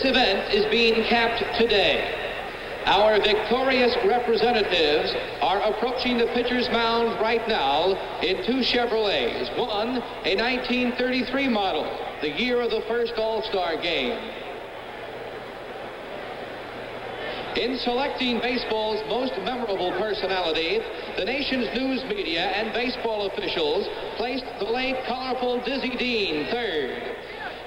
event is being capped today. Our victorious representatives are approaching the pitcher's mound right now in two Chevrolets. One, a 1933 model, the year of the first All-Star game. In selecting baseball's most memorable personality, the nation's news media and baseball officials placed the late colorful Dizzy Dean third.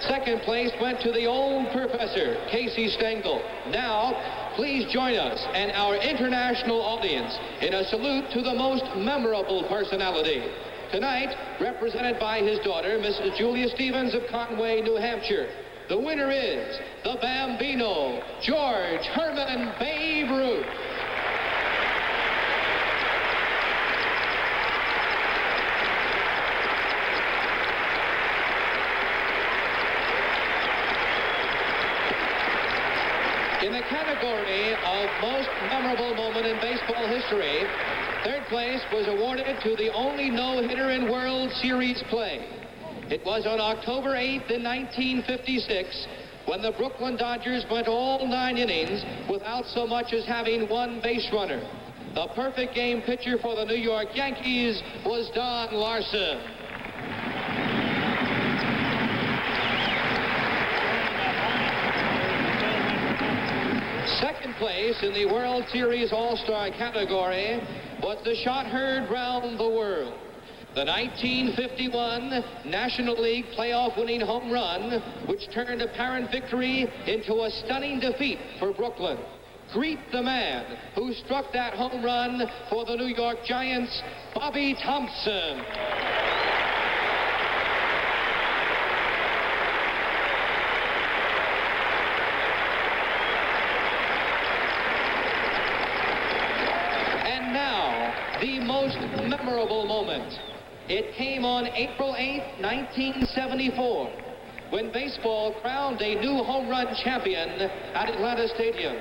Second place went to the old professor, Casey Stengel. Now, please join us and our international audience in a salute to the most memorable personality. Tonight, represented by his daughter, Mrs. Julia Stevens of Conway, New Hampshire. The winner is the Bambino, George Herman Babe Ruth. In the category of most memorable moment in baseball history, third place was awarded to the only no-hitter in World Series play. It was on October 8th in 1956 when the Brooklyn Dodgers went all 9 innings without so much as having one base runner. The perfect game pitcher for the New York Yankees was Don Larson. Second place in the World Series All-Star category was the shot heard round the world. The 1951 National League playoff winning home run, which turned apparent victory into a stunning defeat for Brooklyn. Greet the man who struck that home run for the New York Giants, Bobby Thompson. The most memorable moment. It came on April 8th, 1974, when baseball crowned a new home run champion at Atlanta Stadium.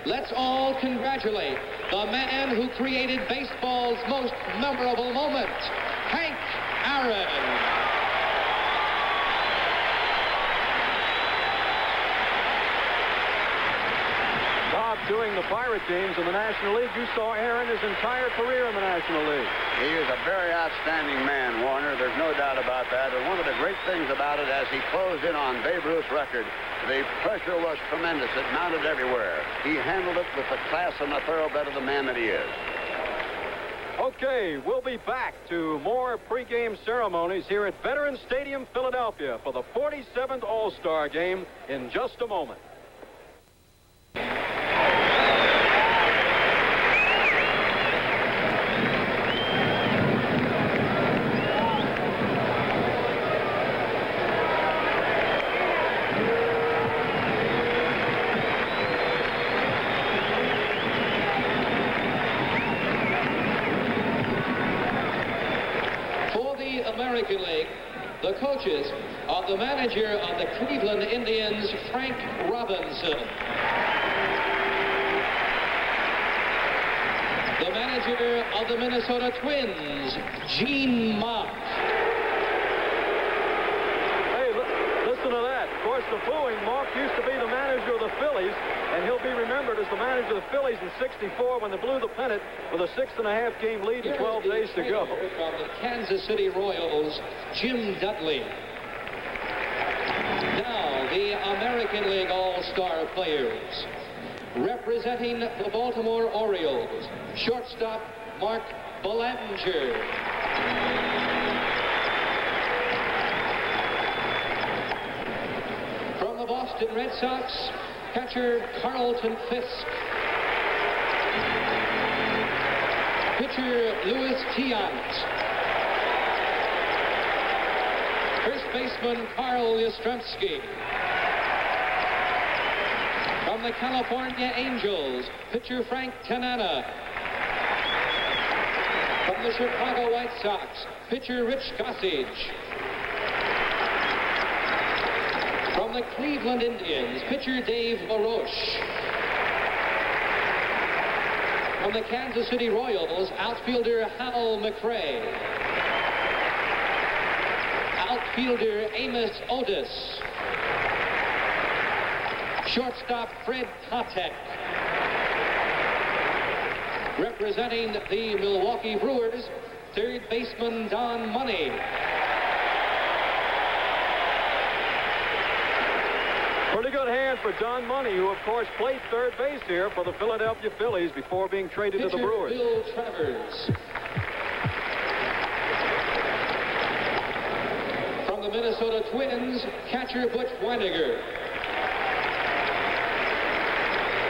Let's all congratulate the man who created baseball's most memorable moment, Hank Aaron. Doing the Pirate teams in the National League, you saw Aaron his entire career in the National League. He is a very outstanding man, Warner. There's no doubt about that. And one of the great things about it, as he closed in on Babe Ruth's record, the pressure was tremendous. It mounted everywhere. He handled it with the class and the thoroughbred of the man that he is. Okay, we'll be back to more pregame ceremonies here at Veterans Stadium, Philadelphia, for the 47th All-Star Game in just a moment. American League, the coaches are the manager of the Cleveland Indians, Frank Robinson. The manager of the Minnesota Twins, Gene Mott. Hey, listen to that. Of course, the booing. Mott used to be the manager of the Phillies, and he'll be remembered as the manager of the Phillies in '64 when they blew the pennant with a 6.5-game lead and 12 days to go. From the Kansas City Royals, Jim Dudley. Now, the American League All-Star players. Representing the Baltimore Orioles, shortstop Mark Belanger. From the Boston Red Sox, catcher Carlton Fisk. Pitcher Louis Tiant. First baseman Carl Yastrzemski. From the California Angels, pitcher Frank Tanana. From the Chicago White Sox, pitcher Rich Gossage. From the Cleveland Indians, pitcher Dave LaRoche. From the Kansas City Royals, outfielder Hal McRae. Outfielder Amos Otis. Shortstop Fred Kotek. Representing the Milwaukee Brewers, third baseman Don Money. Pretty good hand for Don Money, who of course played third base here for the Philadelphia Phillies before being traded to the Brewers. Bill Travers. From the Minnesota Twins, catcher Butch Weiniger.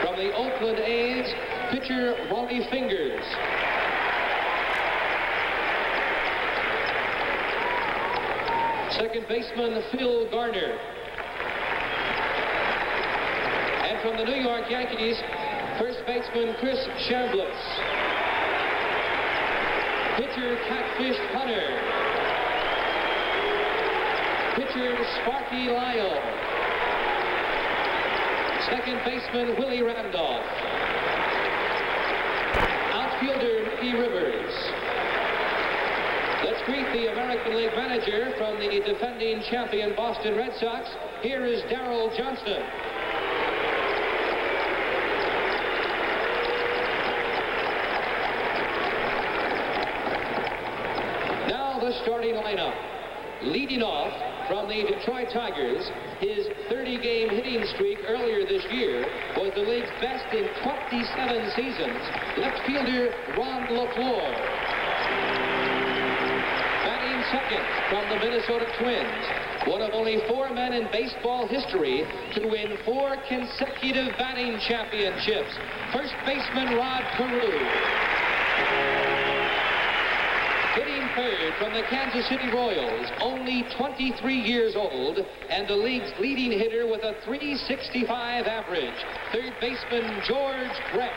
From the Oakland A's, pitcher Wally Fingers. Second baseman Phil Garner. And from the New York Yankees, first baseman Chris Chambliss. Pitcher Catfish Hunter. Pitcher Sparky Lyle. Second baseman Willie Randolph. Outfielder Mickey Rivers. Let's greet the American League manager from the defending champion Boston Red Sox. Here is Darryl Johnston. Now the starting lineup. Leading off from the Detroit Tigers, his 30-game hitting streak earlier this year was the league's best in 27 seasons. Left fielder Ron LaFleur. Batting second from the Minnesota Twins, one of only 4 men in baseball history to win 4 consecutive batting championships. First baseman Rod Carew. Hitting third from the Kansas City Royals, only 23 years old, and the league's leading hitter with a .365 average. Third baseman George Brett.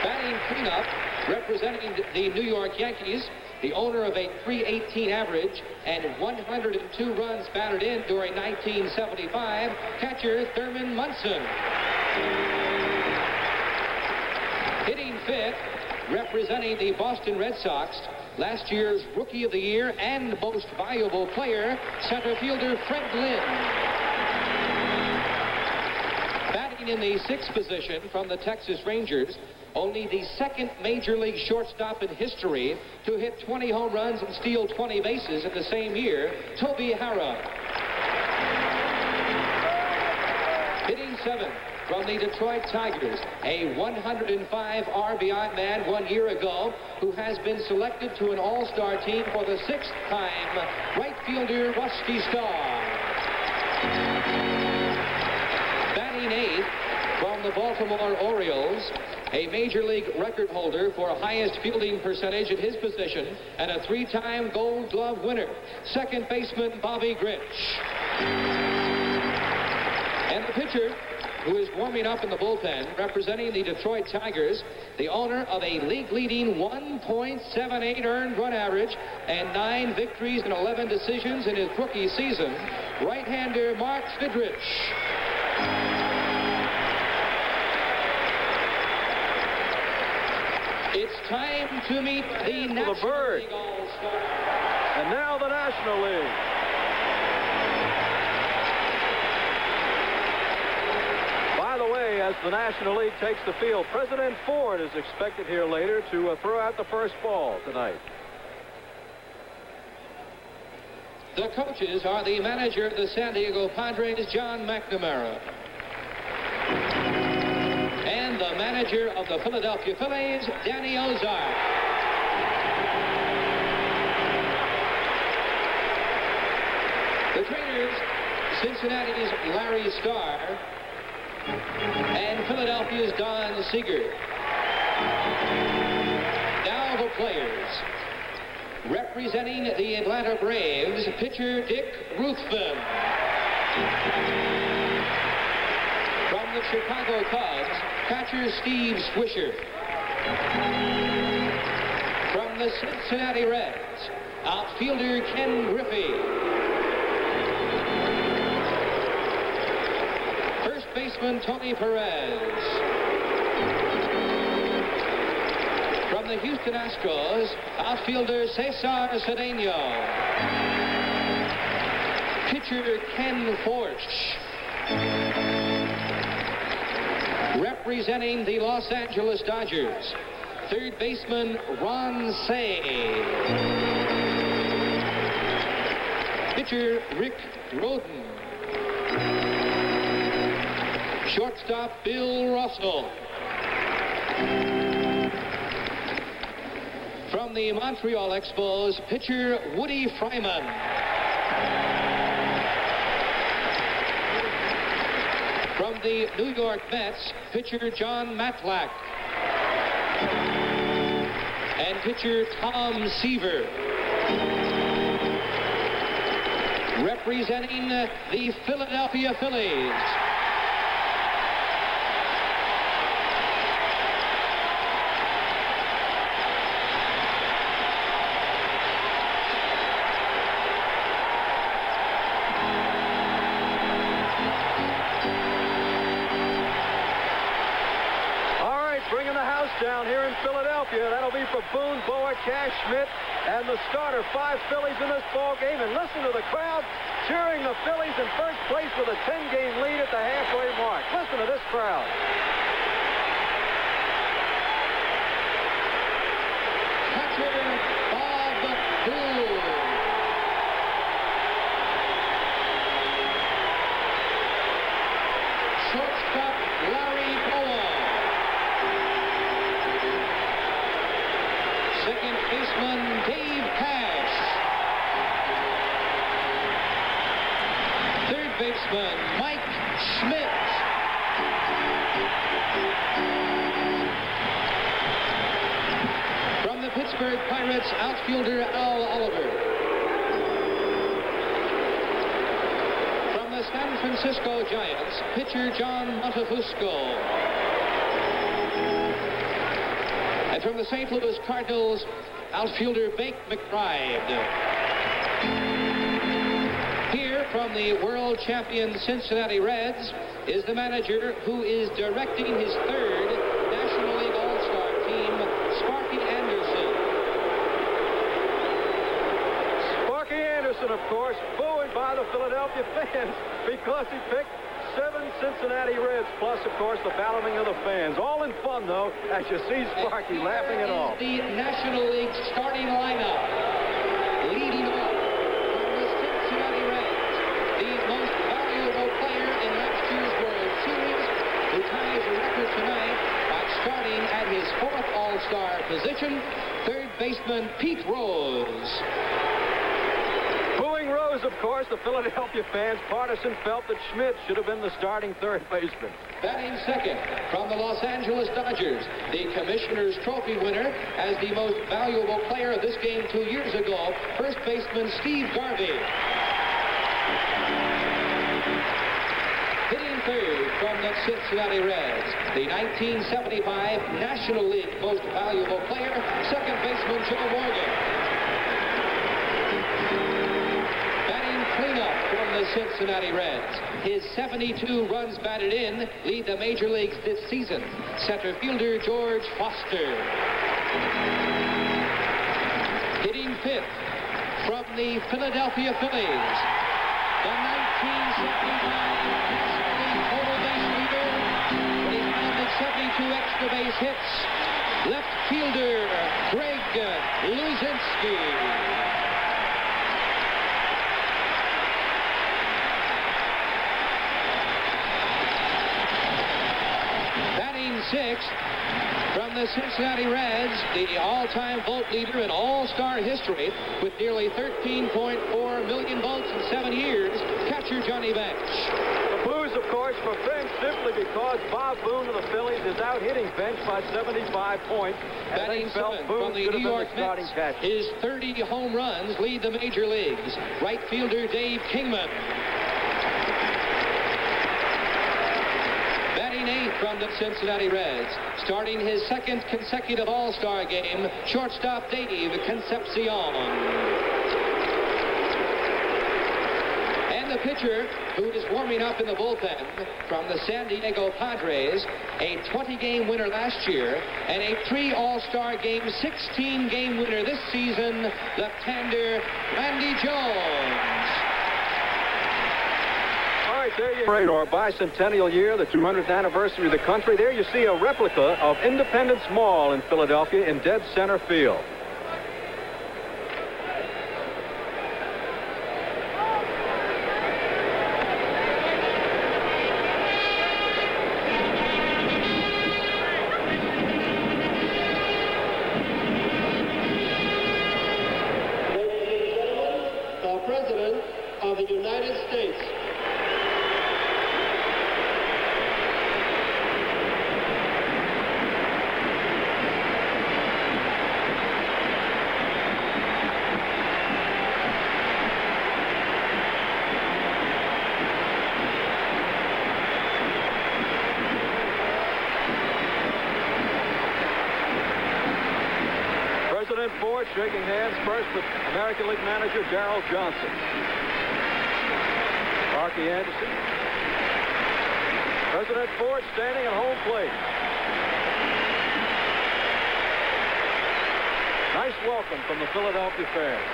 Batting cleanup, representing the New York Yankees, the owner of a .318 average and 102 runs batted in during 1975, catcher Thurman Munson. Hitting fifth, representing the Boston Red Sox, last year's Rookie of the Year and Most Valuable Player, center fielder Fred Lynn. Batting in the 6th position from the Texas Rangers, only the second major league shortstop in history to hit 20 home runs and steal 20 bases in the same year, Toby Harrah. Hitting 7th from the Detroit Tigers, a 105 RBI man 1 year ago who has been selected to an all-star team for the 6th time, right fielder Rusty Starr. Batting 8th from the Baltimore Orioles, a major league record holder for highest fielding percentage at his position and a 3-time Gold Glove winner, second baseman Bobby Grich. And the pitcher, who is warming up in the bullpen, representing the Detroit Tigers, the owner of a league-leading 1.78 earned run average and 9 victories and 11 decisions in his rookie season, right-hander Mark Fidrich. It's time to meet the National League All-Star. And now the National League. By the way, as the National League takes the field, President Ford is expected here later to throw out the first ball tonight. The coaches are the manager of the San Diego Padres, John McNamara, and the manager of the Philadelphia Phillies, Danny Ozark. The trainers, Cincinnati's Larry Starr and Philadelphia's Don Seeger. Now the players. Representing the Atlanta Braves, pitcher Dick Ruthven. From the Chicago Cubs, catcher Steve Swisher. From the Cincinnati Reds, outfielder Ken Griffey. First baseman Tony Perez. From the Houston Astros, outfielder Cesar Cedeno. Pitcher Pitcher Ken Forsch. Representing the Los Angeles Dodgers, third baseman Ron Cey. Pitcher Rick Rhoden. Shortstop Bill Russell. From the Montreal Expos, pitcher Woody Fryman. From the New York Mets, pitcher John Matlack. And pitcher Tom Seaver. Representing the Philadelphia Phillies, down here in Philadelphia. That'll be for Boone, Boa, Cash, Schmidt, and the starter. 5 Phillies in this ball game. And listen to the crowd cheering the Phillies in first place with a 10-game lead at the halfway mark. Listen to this crowd. Catcher Bob Boone. Shortstop Larry Bowa. Second baseman Dave Cash. Third baseman Mike Schmidt. From the Pittsburgh Pirates, outfielder Al Oliver. From the San Francisco Giants, pitcher John Montefusco. And from the St. Louis Cardinals, outfielder Bake McBride. Here from the world champion Cincinnati Reds is the manager who is directing his third National League All-Star team, Sparky Anderson. Sparky Anderson, of course, booed by the Philadelphia fans because he picked 7 Cincinnati Reds, plus, of course, the bellowing of the fans. All in fun, though, as you see Sparky laughing it off. The National League starting lineup. Leading off from the Cincinnati Reds, the most valuable player in last year's World Series, who ties a record tonight by starting at his 4th All-Star position, third baseman Pete Rose. Booing Rose, of course, the Philadelphia fans. Partisan felt that Schmidt should have been the starting third baseman. Batting second from the Los Angeles Dodgers, the Commissioner's Trophy winner as the most valuable player of this game 2 years ago, first baseman Steve Garvey. Hitting third from the Cincinnati Reds, the 1975 National League most valuable player, second baseman Joe Morgan. Cleanup from the Cincinnati Reds. His 72 runs batted in lead the major leagues this season. Center fielder George Foster. Hitting 5th from the Philadelphia Phillies, the 1979 National League total base leader. When he pounded 72 extra base hits, left fielder Greg Luzinski. Sixth from the Cincinnati Reds, the all-time vote leader in all-star history with nearly 13.4 million votes in 7 years, catcher Johnny Bench. The boos, of course, for Bench simply because Bob Boone of the Phillies is out hitting Bench by 75 points. Batting seventh from the New York Mets, his 30 home runs lead the major leagues. Right fielder Dave Kingman. From the Cincinnati Reds, starting his 2nd consecutive All-Star game, shortstop Dave Concepcion. And the pitcher who is warming up in the bullpen from the San Diego Padres, a 20-game winner last year, and a 3 All-Star game, 16-game winner this season, left-hander Randy Jones. there you have our bicentennial year, the 200th anniversary of the country. There you see a replica of Independence Mall in Philadelphia in dead center field. President of the United States. President Ford shaking hands first with American League manager Darrell Johnson. Marky Anderson. President Ford standing at home plate. Nice welcome from the Philadelphia fans.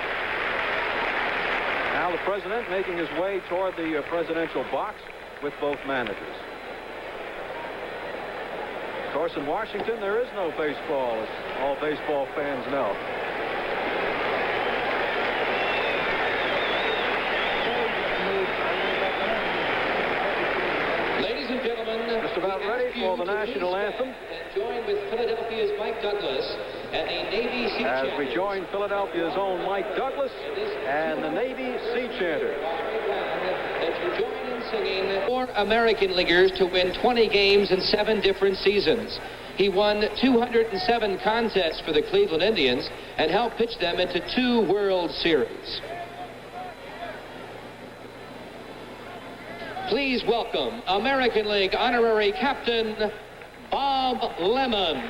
Now the president making his way toward the presidential box with both managers. Of course, in Washington, there is no baseball, as all baseball fans know. Ladies and gentlemen, just about ready for the national anthem. And join with Philadelphia's Mike Douglas and the Navy Sea As Chanters. we join Philadelphia's own Mike Douglas and the Navy Sea Chanters. That you join in singing 4 American leaguers to win 20 games in 7 different seasons. He won 207 contests for the Cleveland Indians and helped pitch them into 2 World Series. Please welcome American League honorary captain Bob Lemon.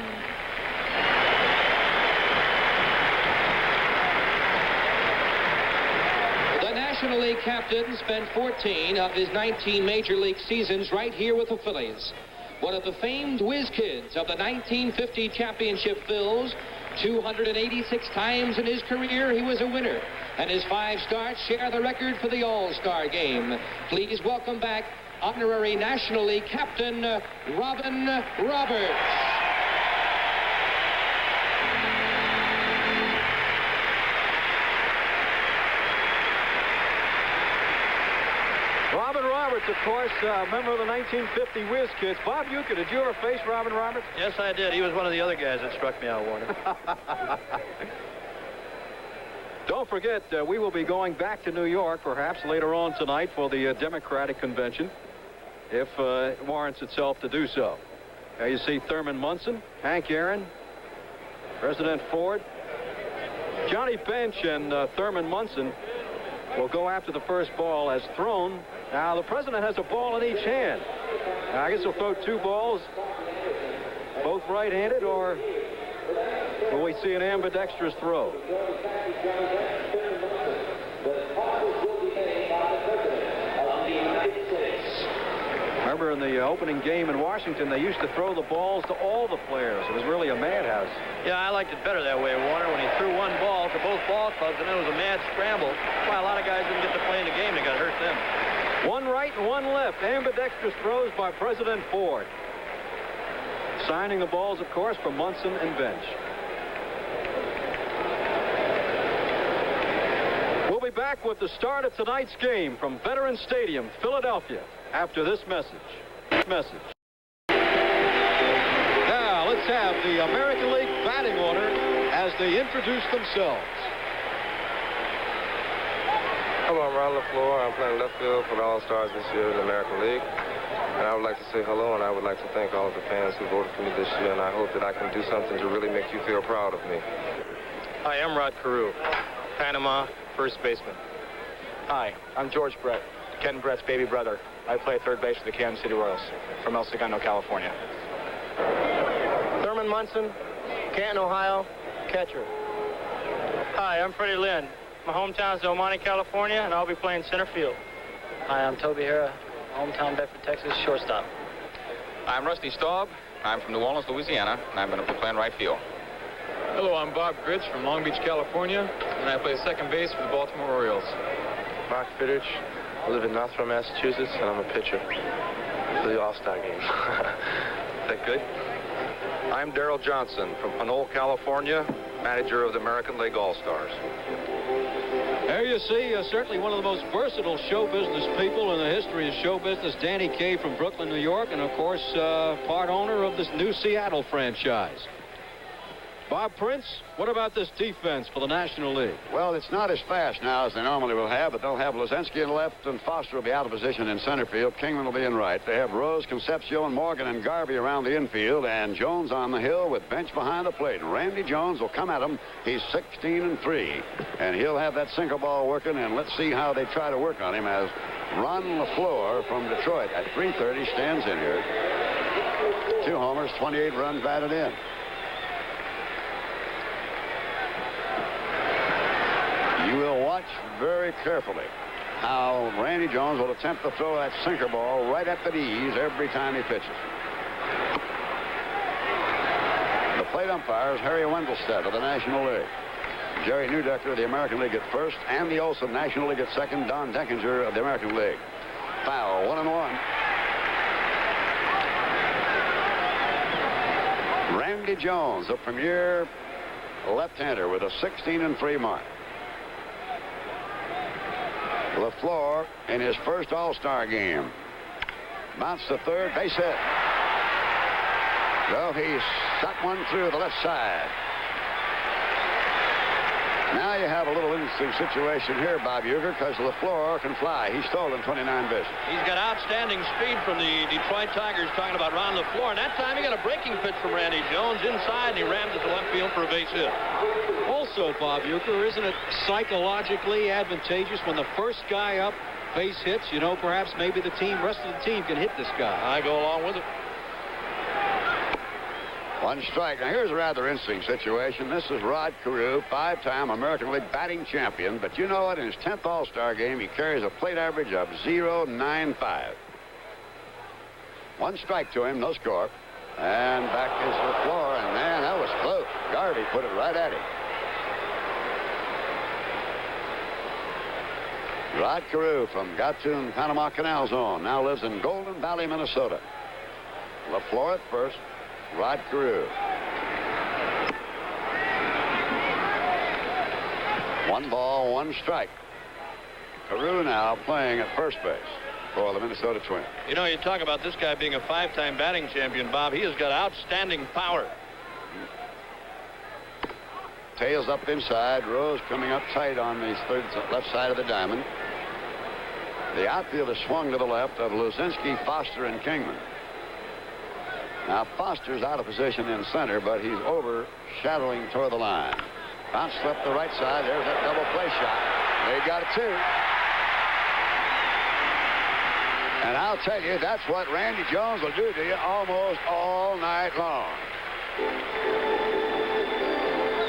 The National League captain spent 14 of his 19 Major League seasons right here with the Phillies. One of the famed whiz kids of the 1950 championship Phils. 286 times in his career he was a winner, and his 5 starts share the record for the All-Star game. Please welcome back honorary National League captain Robin Roberts. Robin Roberts, of course, member of the 1950 Whiz Kids. Bob Uecker, did you ever face Robin Roberts? Yes, I did. He was one of the other guys that struck me out, Warner. Don't forget, we will be going back to New York, perhaps later on tonight, for the Democratic Convention, if it warrants itself to do so. There you see Thurman Munson, Hank Aaron, President Ford. Johnny Bench and Thurman Munson will go after the first ball as thrown. Now, the president has a ball in each hand. Now, I guess he'll throw 2 balls, both right-handed, or will we see an ambidextrous throw? Remember in the opening game in Washington, they used to throw the balls to all the players. It was really a madhouse. Yeah, I liked it better that way, Warner, when he threw 1 ball to both ball clubs, and it was a mad scramble. That's why a lot of guys didn't get to play in the game. They got hurt them. 1 right and 1 left. Ambidextrous throws by President Ford. Signing the balls, of course, for Munson and Bench. We'll be back with the start of tonight's game from Veterans Stadium, Philadelphia, after this message. Now, let's have the American League batting order as they introduce themselves. Hello, I'm Ron LaFleur. I'm playing left field for the All-Stars this year in the American League. And I would like to say hello, and I would like to thank all of the fans who voted for me this year, and I hope that I can do something to really make you feel proud of me. Hi, I'm Rod Carew, Panama first baseman. Hi, I'm George Brett, Ken Brett's baby brother. I play third base for the Kansas City Royals from El Segundo, California. Thurman Munson, Canton, Ohio, catcher. Hi, I'm Freddie Lynn. My hometown is Del Monte, California, and I'll be playing center field. Hi, I'm Toby Hara, hometown Bedford, Texas, shortstop. I'm Rusty Staub. I'm from New Orleans, Louisiana, and I'm going to be playing right field. Hello, I'm Bob Gritch from Long Beach, California, and I play second base for the Baltimore Orioles. Mark Fittich, I live in Northborough, Massachusetts, and I'm a pitcher for the All-Star game. Is that good? I'm Darrell Johnson from Pinole, California, manager of the American League All-Stars. There you see, certainly one of the most versatile show business people in the history of show business, Danny Kaye from Brooklyn, New York, and of course, part owner of this new Seattle franchise. Bob Prince, what about this defense for the National League? Well, it's not as fast now as they normally will have, but they'll have Luzinski in left, and Foster will be out of position in center field. Kingman will be in right. They have Rose, Concepcion, Morgan, and Garvey around the infield, and Jones on the hill with Bench behind the plate. Randy Jones will come at him. He's 16-3, and he'll have that sinker ball working, and let's see how they try to work on him as Ron LaFleur from Detroit at 3:30 stands in here. 2 homers, 28 runs batted in. You will watch very carefully how Randy Jones will attempt to throw that sinker ball right at the knees every time he pitches. The plate umpire is Harry Wendelstedt of the National League. Jerry Neudecker of the American League at first. Andy Olson, National League at second. Don Denkinger of the American League. Foul, 1-1. Randy Jones, the premier left-hander with a 16-3 mark. LaFleur in his first All-Star game. Mounts to third, base hit. Well, he shot one through the left side. Now you have a little interesting situation here, Bob Uecker, because LaFleur can fly. He's stolen 29 bases. He's got outstanding speed from the Detroit Tigers, talking about Ron LaFleur. And that time he got a breaking pitch from Randy Jones inside, and he rammed it to left field for a base hit. Also, Bob Uecker, isn't it psychologically advantageous when the first guy up base hits, you know, perhaps maybe the rest of the team can hit this guy? I go along with it. 1 strike. Now, here's a rather interesting situation. This is Rod Carew, 5-time American League batting champion. But you know what? In his 10th All-Star game, he carries a plate average of .095. 1 strike to him, no score. And back is LaFleur. And, man, that was close. Garvey put it right at him. Rod Carew from Gatun, Panama Canal Zone, now lives in Golden Valley, Minnesota. LaFleur at first. Rod Carew. 1 ball, 1 strike. Carew now playing at first base for the Minnesota Twins. You know, you talk about this guy being a 5-time batting champion, Bob. He has got outstanding power. Tails up inside. Rose coming up tight on the left side of the diamond. The outfield is swung to the left of Luzinski, Foster, and Kingman. Now, Foster's out of position in center, but he's overshadowing toward the line. Bounce left the right side. There's that double play shot. They got it, too. And I'll tell you, that's what Randy Jones will do to you almost all night long.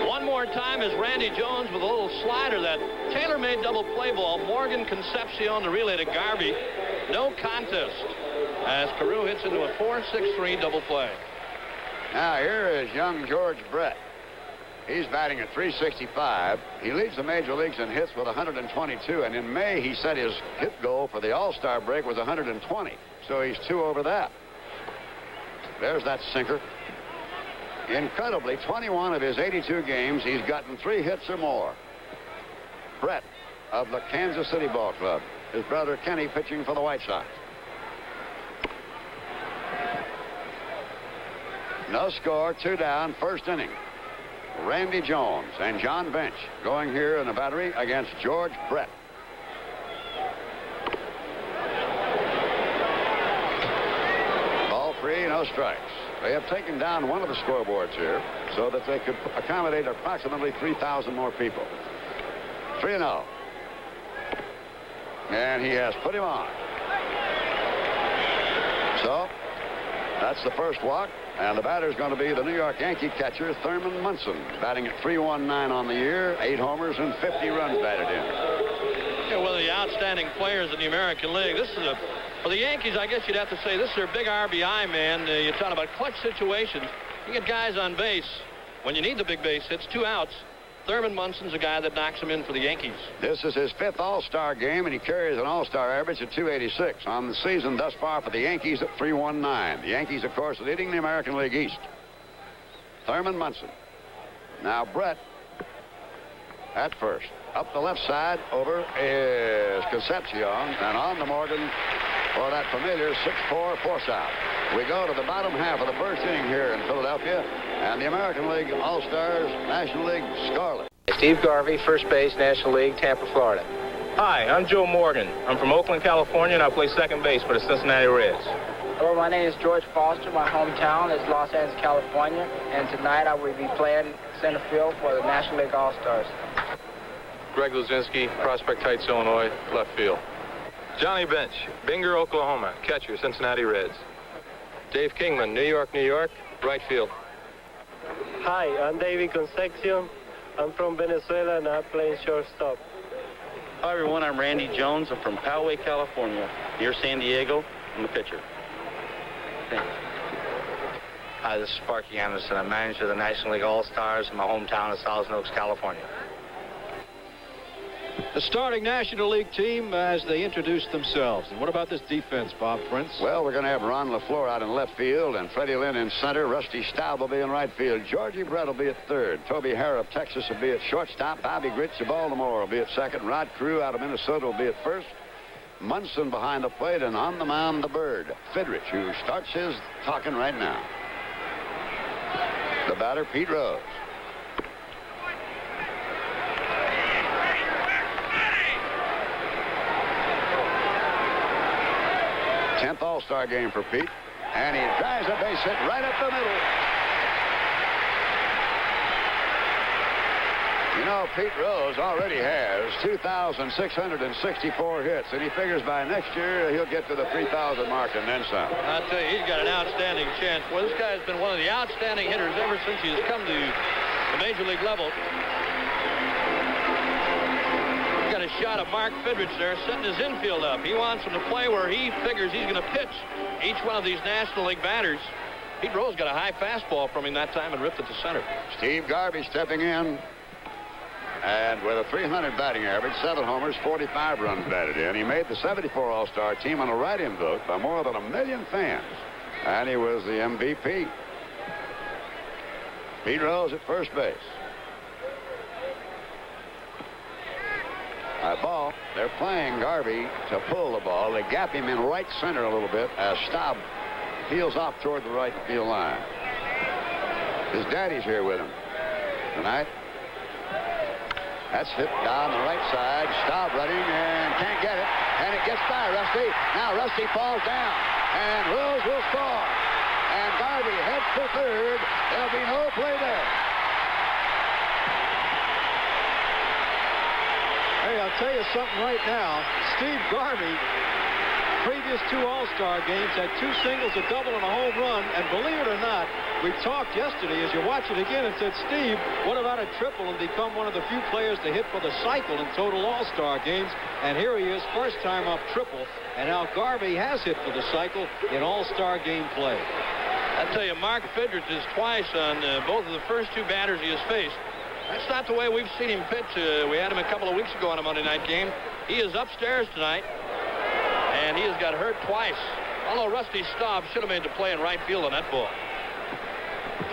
One more time is Randy Jones with a little slider, that tailor-made double play ball. Morgan, Concepcion, the relay to Garvey. No contest as Carew hits into a 4-6-3 double play. Now, here is young George Brett. He's batting at .365. He leads the major leagues in hits with 122, and in May he set his hit goal for the All-Star break was 120, so he's 2 over that. There's that sinker. Incredibly, 21 of his 82 games, he's gotten 3 hits or more. Brett of the Kansas City Ball Club. His brother Kenny pitching for the White Sox. No score, 2 down, first inning. Randy Jones and John Bench going here in the battery against George Brett. Ball 3, no strikes. They have taken down one of the scoreboards here so that they could accommodate approximately 3,000 more people. 3-0. And he has put him on. So, that's the first walk. And the batter is going to be the New York Yankee catcher, Thurman Munson, batting at .319 on the year, 8 homers and 50 runs batted in. Yeah, one of the outstanding players in the American League. This is for the Yankees, I guess you'd have to say this is their big RBI man. You're talking about clutch situations. You get guys on base when you need the big base hits, 2 outs. Thurman Munson's a guy that knocks him in for the Yankees. This is his 5th All-Star game, and he carries an All-Star average of 286 on the season thus far for the Yankees at 319. The Yankees, of course, leading the American League East. Thurman Munson. Now Brett at first. Up the left side over is Concepcion, and on to Morgan for that familiar 6-4 force out. We go to the bottom half of the first inning here in Philadelphia, and the American League All-Stars, National League Scarlet. Steve Garvey, first base, National League, Tampa, Florida. Hi, I'm Joe Morgan. I'm from Oakland, California, and I play second base for the Cincinnati Reds. Hello, my name is George Foster. My hometown is Los Angeles, California, and tonight I will be playing center field for the National League All-Stars. Greg Luzinski, Prospect Heights, Illinois, left field. Johnny Bench, Binger, Oklahoma, catcher, Cincinnati Reds. Dave Kingman, New York, New York, right field. Hi, I'm David Concepcion. I'm from Venezuela, and I play shortstop. Hi, everyone. I'm Randy Jones. I'm from Poway, California, near San Diego. I'm the pitcher. Thanks. Hi, this is Sparky Anderson. I'm manager of the National League All-Stars in my hometown of Thousand Oaks, California. The starting National League team as they introduce themselves. And what about this defense, Bob Prince? Well, we're going to have Ron LaFleur out in left field, and Freddie Lynn in center. Rusty Staub will be in right field. Georgie Brett will be at third. Toby Hare of Texas will be at shortstop. Bobby Grits of Baltimore will be at second. Rod Carew out of Minnesota will be at first. Munson behind the plate, and on the mound, the Bird, Fidrich, who starts his talking right now. The batter, Pete Rose. Tenth All-Star game for Pete, and he drives a base hit right up the middle. You know, Pete Rose already has 2,664 hits, and he figures by next year he'll get to the 3,000 mark and then some. I'll tell you, he's got an outstanding chance. Well, this guy's been one of the outstanding hitters ever since he has come to the Major League level. Got a shot of Mark Fidrich there, setting his infield up. He wants him to play where he figures he's going to pitch each one of these National League batters. Pete Rose got a high fastball from him that time and ripped it to center. Steve Garvey stepping in. And with a 300 batting average, 7 homers, 45 runs batted in. He made the 74 All-Star team on a write-in vote by more than 1 million fans. And he was the MVP. Pete Rose at first base. That ball, they're playing Garvey to pull the ball. They gap him in right center a little bit as Staub peels off toward the right field line. His daddy's here with him tonight. That's hit down the right side. Staub running and can't get it. And it gets by Rusty. Now Rusty falls down. And Rose will score. And Garvey heads to third. There'll be no play there. Hey, I'll tell you something right now. Steve Garvey, previous 2 All-Star games, had 2 singles, a double, and a home run. And believe it or not, we talked yesterday as you watch it again and said, Steve, what about a triple and become one of the few players to hit for the cycle in total All-Star games? And here he is, first time up triple. And now Garvey has hit for the cycle in All-Star game play. I tell you, Mark Fidrich is twice on both of the first 2 batters he has faced. That's not the way we've seen him pitch. We had him a couple of weeks ago on a Monday night game. He is upstairs tonight, and he has got hurt twice. Although Rusty Staub should have made the play in right field on that ball.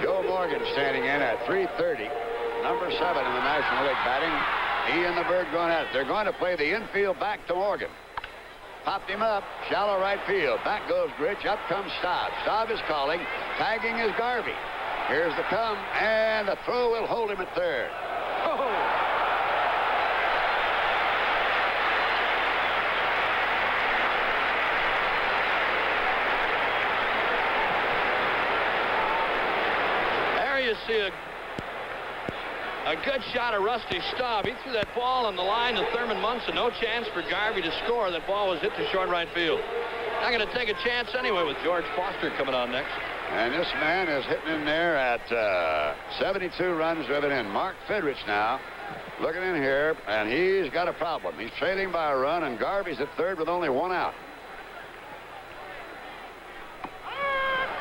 Joe Morgan standing in at 330, number 7 in the National League batting. He and the Bird going at it. They're going to play the infield back to Morgan. Popped him up, shallow right field. Back goes Grich, up comes Staub. Staub is calling, tagging is Garvey. Here's the come, and the throw will hold him at third. Oh! There you see a good shot of Rusty Staub. He threw that ball on the line to Thurman Munson. No chance for Garvey to score. That ball was hit to short right field. Not going to take a chance anyway with George Foster coming on next. And this man is hitting in there at 72 runs driven in. Mark Fidrich now looking in here, and he's got a problem. He's trailing by a run, and Garvey's at third with only 1 out.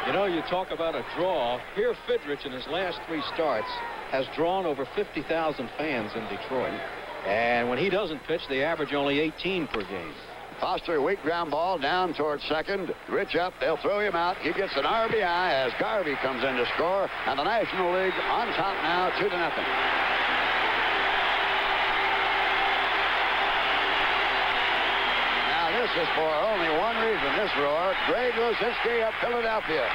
You know, you talk about a draw. Here, Fidrich in his last 3 starts has drawn over 50,000 fans in Detroit. And when he doesn't pitch, they average only 18 per game. Foster, weak ground ball down towards second. Rich up. They'll throw him out. He gets an RBI as Garvey comes in to score. And the National League on top now, 2-0. Now this is for only one reason, this roar. Greg Luzinski of Philadelphia.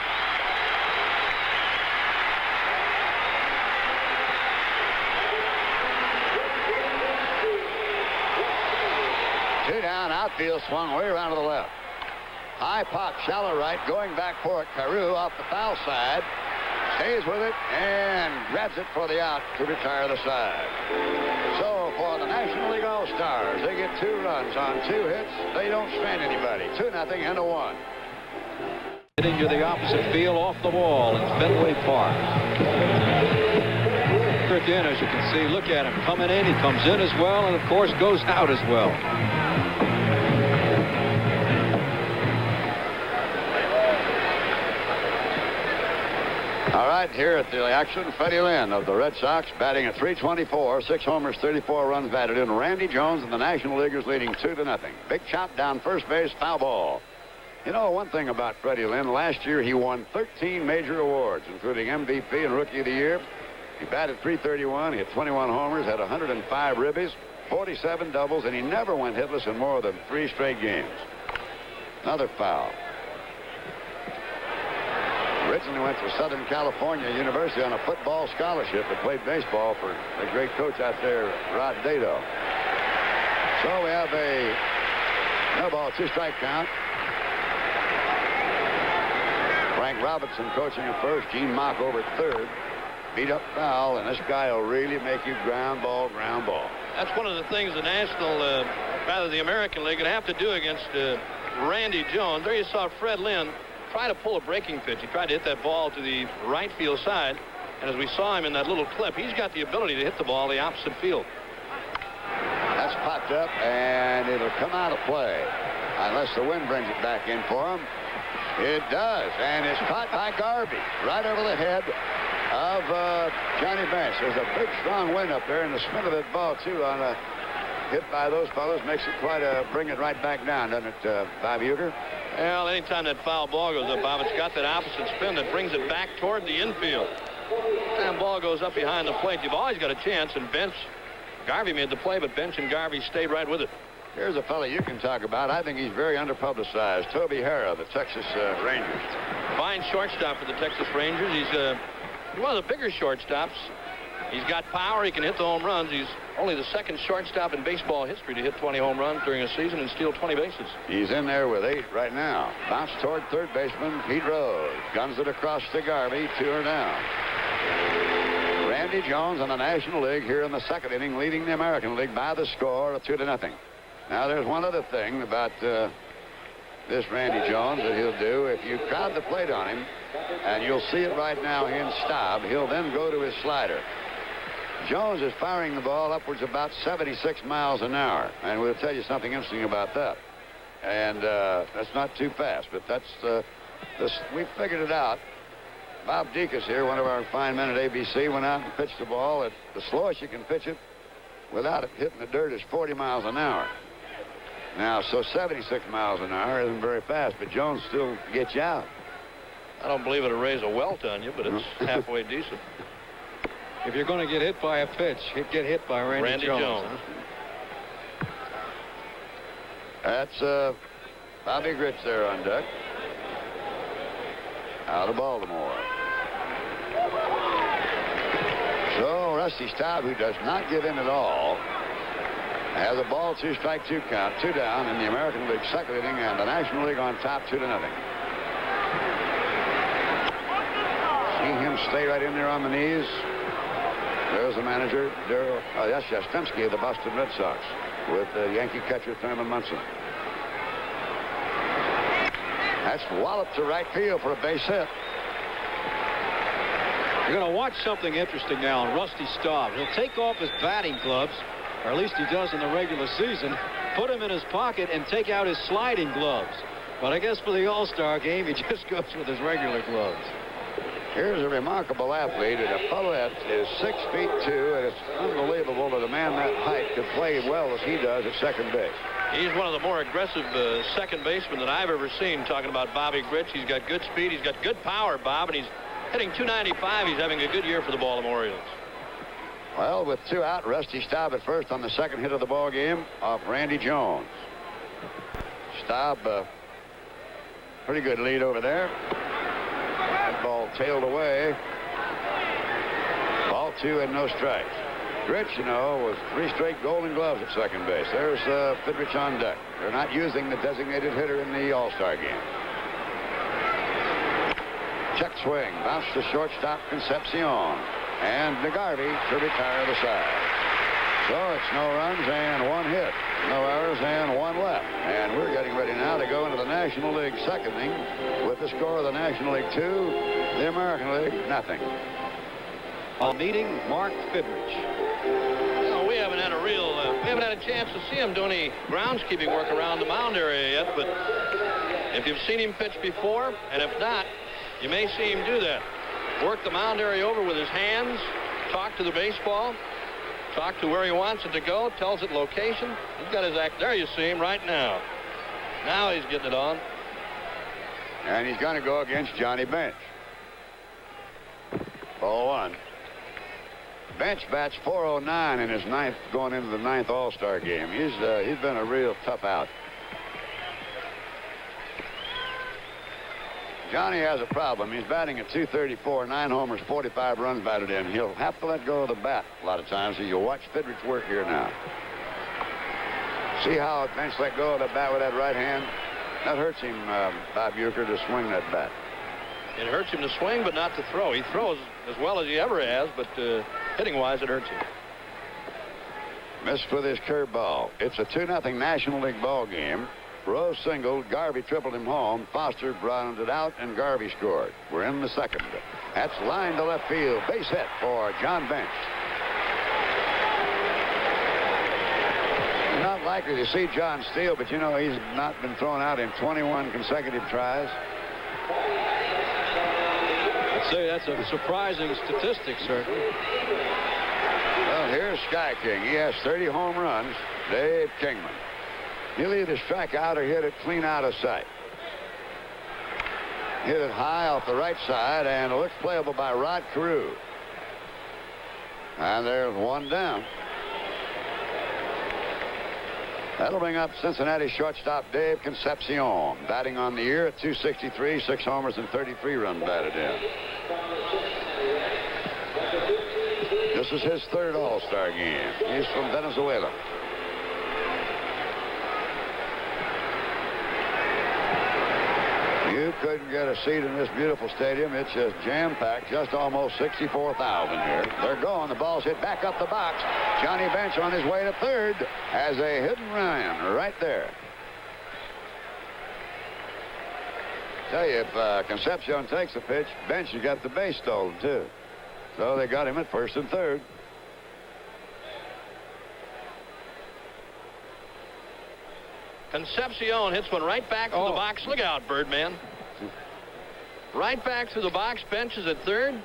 Two down, outfield swung way around to the left. High pop, shallow right, going back for it. Carew off the foul side. Stays with it and grabs it for the out to retire the side. So for the National League All-Stars, they get 2 runs on 2 hits. They don't strand anybody. 2-0 and a 1. Hitting to the opposite field off the wall in Fenway Park. Again, as you can see, look at him coming in. He comes in as well, and of course goes out as well. All right, here at the action, Freddie Lynn of the Red Sox batting at .324, 6 homers, 34 runs batted in. Randy Jones and the National Leaguers leading 2-0. Big chop down first base, foul ball. You know, one thing about Freddie Lynn, last year he won 13 major awards, including MVP and Rookie of the Year. He batted .331, hit 21 homers, had 105 ribbies, 47 doubles, and he never went hitless in more than 3 straight games. Another foul. Originally went to Southern California University on a football scholarship, but played baseball for the great coach out there, Rod Dado. So we have a no ball, 2-strike count. Frank Robinson coaching at first, Gene Mock over at third. Beat up foul, and this guy will really make you ground ball. That's one of the things the the American League, going to have to do against Randy Jones. There you saw Fred Lynn try to pull a breaking pitch. He tried to hit that ball to the right field side, and as we saw him in that little clip, he's got the ability to hit the ball the opposite field. That's popped up, and it'll come out of play unless the wind brings it back in for him. It does, and it's caught by Garvey right over the head of Johnny Bench. There's a big, strong wind up there, and the spin of that ball, too, on a hit by those fellows makes it quite a bring it right back down, doesn't it, Bob Uecker? Well, anytime that foul ball goes up, Bob, it's got that opposite spin that brings it back toward the infield. That ball goes up behind the plate. You've always got a chance, and Garvey made the play, but Bench and Garvey stayed right with it. Here's a fella you can talk about. I think he's very underpublicized. Toby Harrah, the Texas Rangers. Fine shortstop for the Texas Rangers. He's one of the bigger shortstops. He's got power. He can hit the home runs. He's only the second shortstop in baseball history to hit 20 home runs during a season and steal 20 bases. He's in there with 8 right now. Bounce toward third baseman Pete Rose. Guns it across to Garvey. 2 are down. Randy Jones in the National League here in the second inning, leading the American League by the score of 2-0. Now, there's one other thing about this Randy Jones that he'll do. If you crowd the plate on him, and you'll see it right now in Staub, he'll then go to his slider. Jones is firing the ball upwards about 76 miles an hour, and we'll tell you something interesting about that. And that's not too fast, but that's we figured it out. Bob Dekas here, one of our fine men at ABC, went out and pitched the ball at the slowest you can pitch it without it hitting the dirt is 40 miles an hour. Now, so 76 miles an hour isn't very fast, but Jones still gets you out. I don't believe it'll raise a welt on you, but it's halfway decent. If you're going to get hit by a pitch, get hit by Randy Jones. That's Bobby Grich there on deck. Out of Baltimore. So Rusty Staub, who does not give in at all, has a ball, 2-strike, 2 count, 2 down in the American League second inning, and the National League on top 2-0. See him stay right in there on the knees. There's the manager, Darryl. That's Yastrzemski of the Boston Red Sox with the Yankee catcher Thurman Munson. That's walloped to right field for a base hit. You're going to watch something interesting now on Rusty Staub. He'll take off his batting gloves, or at least he does in the regular season, put them in his pocket, and take out his sliding gloves. But I guess for the All-Star game, he just goes with his regular gloves. Here's a remarkable athlete, and a Paulette is 6'2", and it's unbelievable that a man that height could play well as he does at second base. He's one of the more aggressive second basemen that I've ever seen, talking about Bobby Grich. He's got good speed. He's got good power, Bob, and he's hitting .295. He's having a good year for the Baltimore Orioles. Well, with 2 out, Rusty Staub at first on the second hit of the ball game off Randy Jones. Staub, pretty good lead over there. That ball tailed away. Ball 2 and no strikes. Grich, you know, was 3 straight Golden Gloves at second base. There's Fidrich on deck. They're not using the designated hitter in the All-Star game. Check swing. Bounce to shortstop Concepcion. And DeGarvey to retire the side. So it's no runs and 1 hit. No errors and 1 left. And we're getting ready now to go into the National League second inning with the score of the National League 2, the American League, nothing. On meeting Mark Fidrich. Well, we haven't had a chance to see him do any groundskeeping work around the mound area yet, but if you've seen him pitch before, and if not, you may see him do that. Work the mound area over with his hands, talk to the baseball, talk to where he wants it to go, tells it location. He's got his act. There you see him right now. Now he's getting it on. And he's going to go against Johnny Bench. Ball 1. Bench bats .409 in his 9th, going into the 9th All-Star game. He's been a real tough out. Johnny has a problem. He's batting at .234, 9 homers, 45 runs batted in. He'll have to let go of the bat a lot of times, so you'll watch Fidrich work here now. See how Bench let go of the bat with that right hand? That hurts him, Bob Uecker, to swing that bat. It hurts him to swing, but not to throw. He throws as well as he ever has, but hitting-wise, it hurts him. Missed with his curveball. It's a 2-0 National League ball game. Rose singled, Garvey tripled him home, Foster grounded out, and Garvey scored. We're in the second. That's line to left field. Base hit for John Bench. You're not likely to see John steal, but you know he's not been thrown out in 21 consecutive tries. I'd say that's a surprising statistic, certainly. Well, here's Sky King. He has 30 home runs. Dave Kingman. He'll either strike out or hit it clean out of sight. Hit it high off the right side, and it looks playable by Rod Carew. And there's 1 down. That'll bring up Cincinnati shortstop Dave Concepcion, batting on the year at .263, 6 homers and 33 runs batted in. This is his 3rd All-Star game. He's from Venezuela. You couldn't get a seat in this beautiful stadium. It's just jam-packed, just almost 64,000 here. They're going. The ball's hit back up the box. Johnny Bench on his way to 3rd as a hidden run right there. Tell you, if Concepcion takes the pitch, Bench has got the base stolen, too. So they got him at 1st and 3rd. Concepcion hits one right back to the box. Look out, Birdman. Right back to the box. Bench is at 3rd.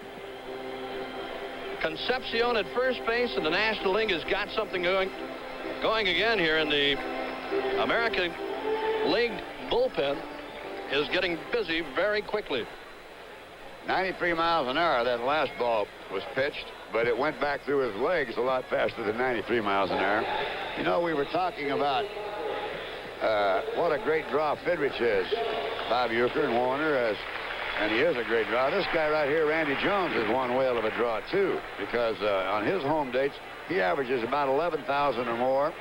Concepcion at first base, and the National League has got something going again here in the American League bullpen. Is getting busy very quickly. 93 miles an hour that last ball was pitched, but it went back through his legs a lot faster than 93 miles an hour. You know, we were talking about what a great draw Fidrich is. Bob Uecker and Warner, and he is a great draw. This guy right here, Randy Jones, is one whale of a draw, too, because on his home dates, he averages about 11,000 or more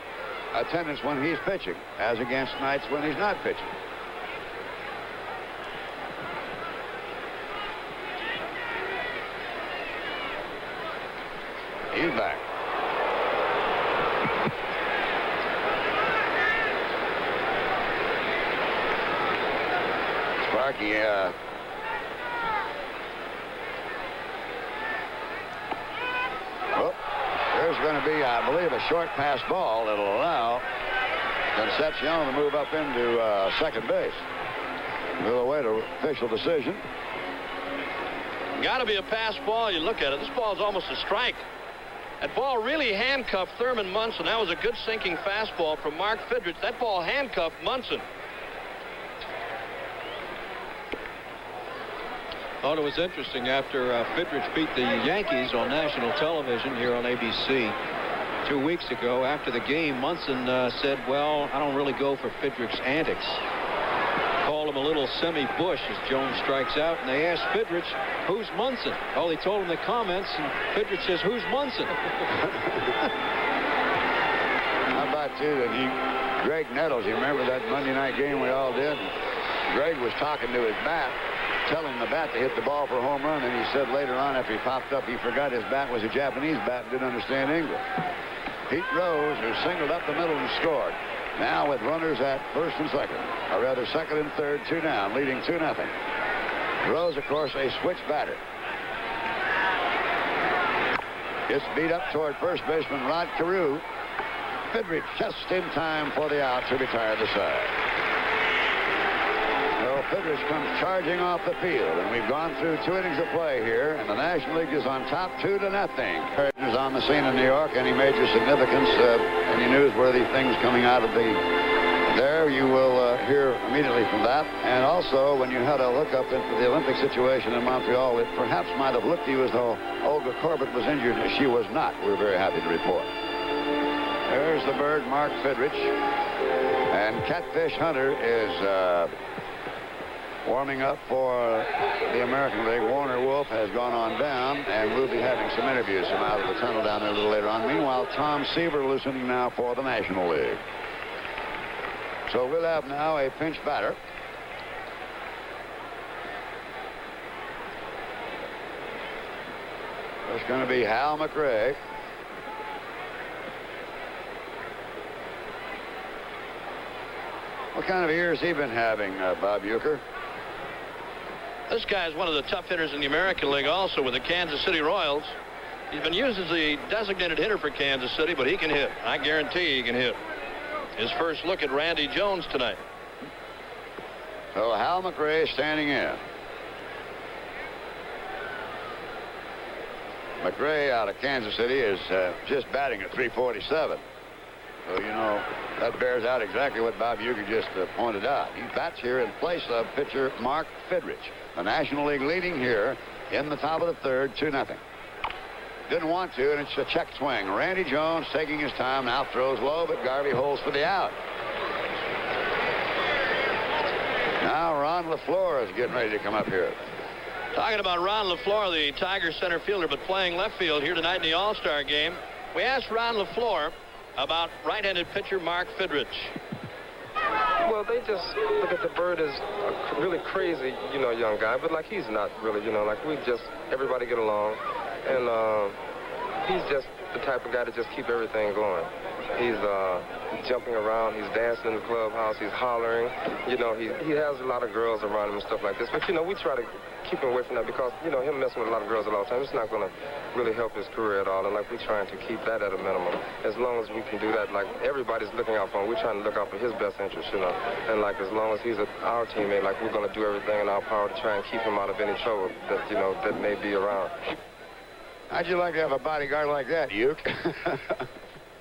attendance when he's pitching, as against nights when he's not pitching. He's back. Sparky, there's going to be, I believe, a short pass ball that'll allow Concepcion to move up into second base. We'll await an official decision. Got to be a pass ball. You look at it. This ball is almost a strike. That ball really handcuffed Thurman Munson. That was a good sinking fastball from Mark Fidrich. That ball handcuffed Munson. Thought it was interesting after Fidrich beat the Yankees on national television here on ABC 2 weeks ago. After the game, Munson said, well, I don't really go for Fidrich's antics. Called him a little semi-bush as Jones strikes out, and they asked Fidrich, who's Munson? Oh, they told him the comments, and Fidrich says, who's Munson? How about, too, that Greg Nettles, you remember that Monday night game we all did? Greg was talking to his bat, telling the bat to hit the ball for a home run, and he said later on after he popped up he forgot his bat was a Japanese bat and didn't understand English. Pete Rose, who singled up the middle and scored. Now with runners at first and second, or rather second and third, 2 down, leading 2-0. Rose, of course, a switch batter. Gets beat up toward first baseman Rod Carew. Fidrich just in time for the out to retire the side. Well, Fidrich comes charging off the field, and we've gone through 2 innings of play here, and the National League is on top 2-0. Is on the scene in New York. Any major significance, any newsworthy things coming out of there, you will hear immediately from that. And also, when you had a look up into the Olympic situation in Montreal, it perhaps might have looked to you as though Olga Corbett was injured. She was not. We're very happy to report. There's the bird, Mark Fidrich. And Catfish Hunter is warming up for the American League. Warner Wolf has gone on down, and we'll be having some interviews from out of the tunnel down there a little later on. Meanwhile, Tom Seaver loosening now for the National League. So we'll have now a pinch batter. It's going to be Hal McRae. What kind of years he been having, Bob Uecker? This guy's one of the tough hitters in the American League also with the Kansas City Royals. He's been used as the designated hitter for Kansas City, but he can hit. I guarantee he can hit. His first look at Randy Jones tonight. So Hal McRae standing in. McRae out of Kansas City is just batting at .347. So, you know, that bears out exactly what Bob Uecker just pointed out. He bats here in place of pitcher Mark Fidrich. The National League leading here in the top of the third, 2-0. Didn't want to, and it's a check swing. Randy Jones taking his time, now throws low, but Garvey holds for the out. Now Ron LaFleur is getting ready to come up here. Talking about Ron LaFleur, the Tigers center fielder, but playing left field here tonight in the All-Star game. We asked Ron LaFleur about right-handed pitcher Mark Fidrich. Well, they just look at the bird as a really crazy, you know, young guy, but like he's not really, you know, like everybody get along, and he's just the type of guy to just keep everything going. He's jumping around, he's dancing in the clubhouse, he's hollering, you know, he has a lot of girls around him and stuff like this, but you know, we try to keep him away from that because, you know, him messing with a lot of girls a lot of times, it's not going to really help his career at all, and like we're trying to keep that at a minimum. As long as we can do that, like everybody's looking out for him, we're trying to look out for his best interest, you know, and like as long as he's our teammate, like we're going to do everything in our power to try and keep him out of any trouble that, you know, that may be around. How'd you like to have a bodyguard like that, Uke?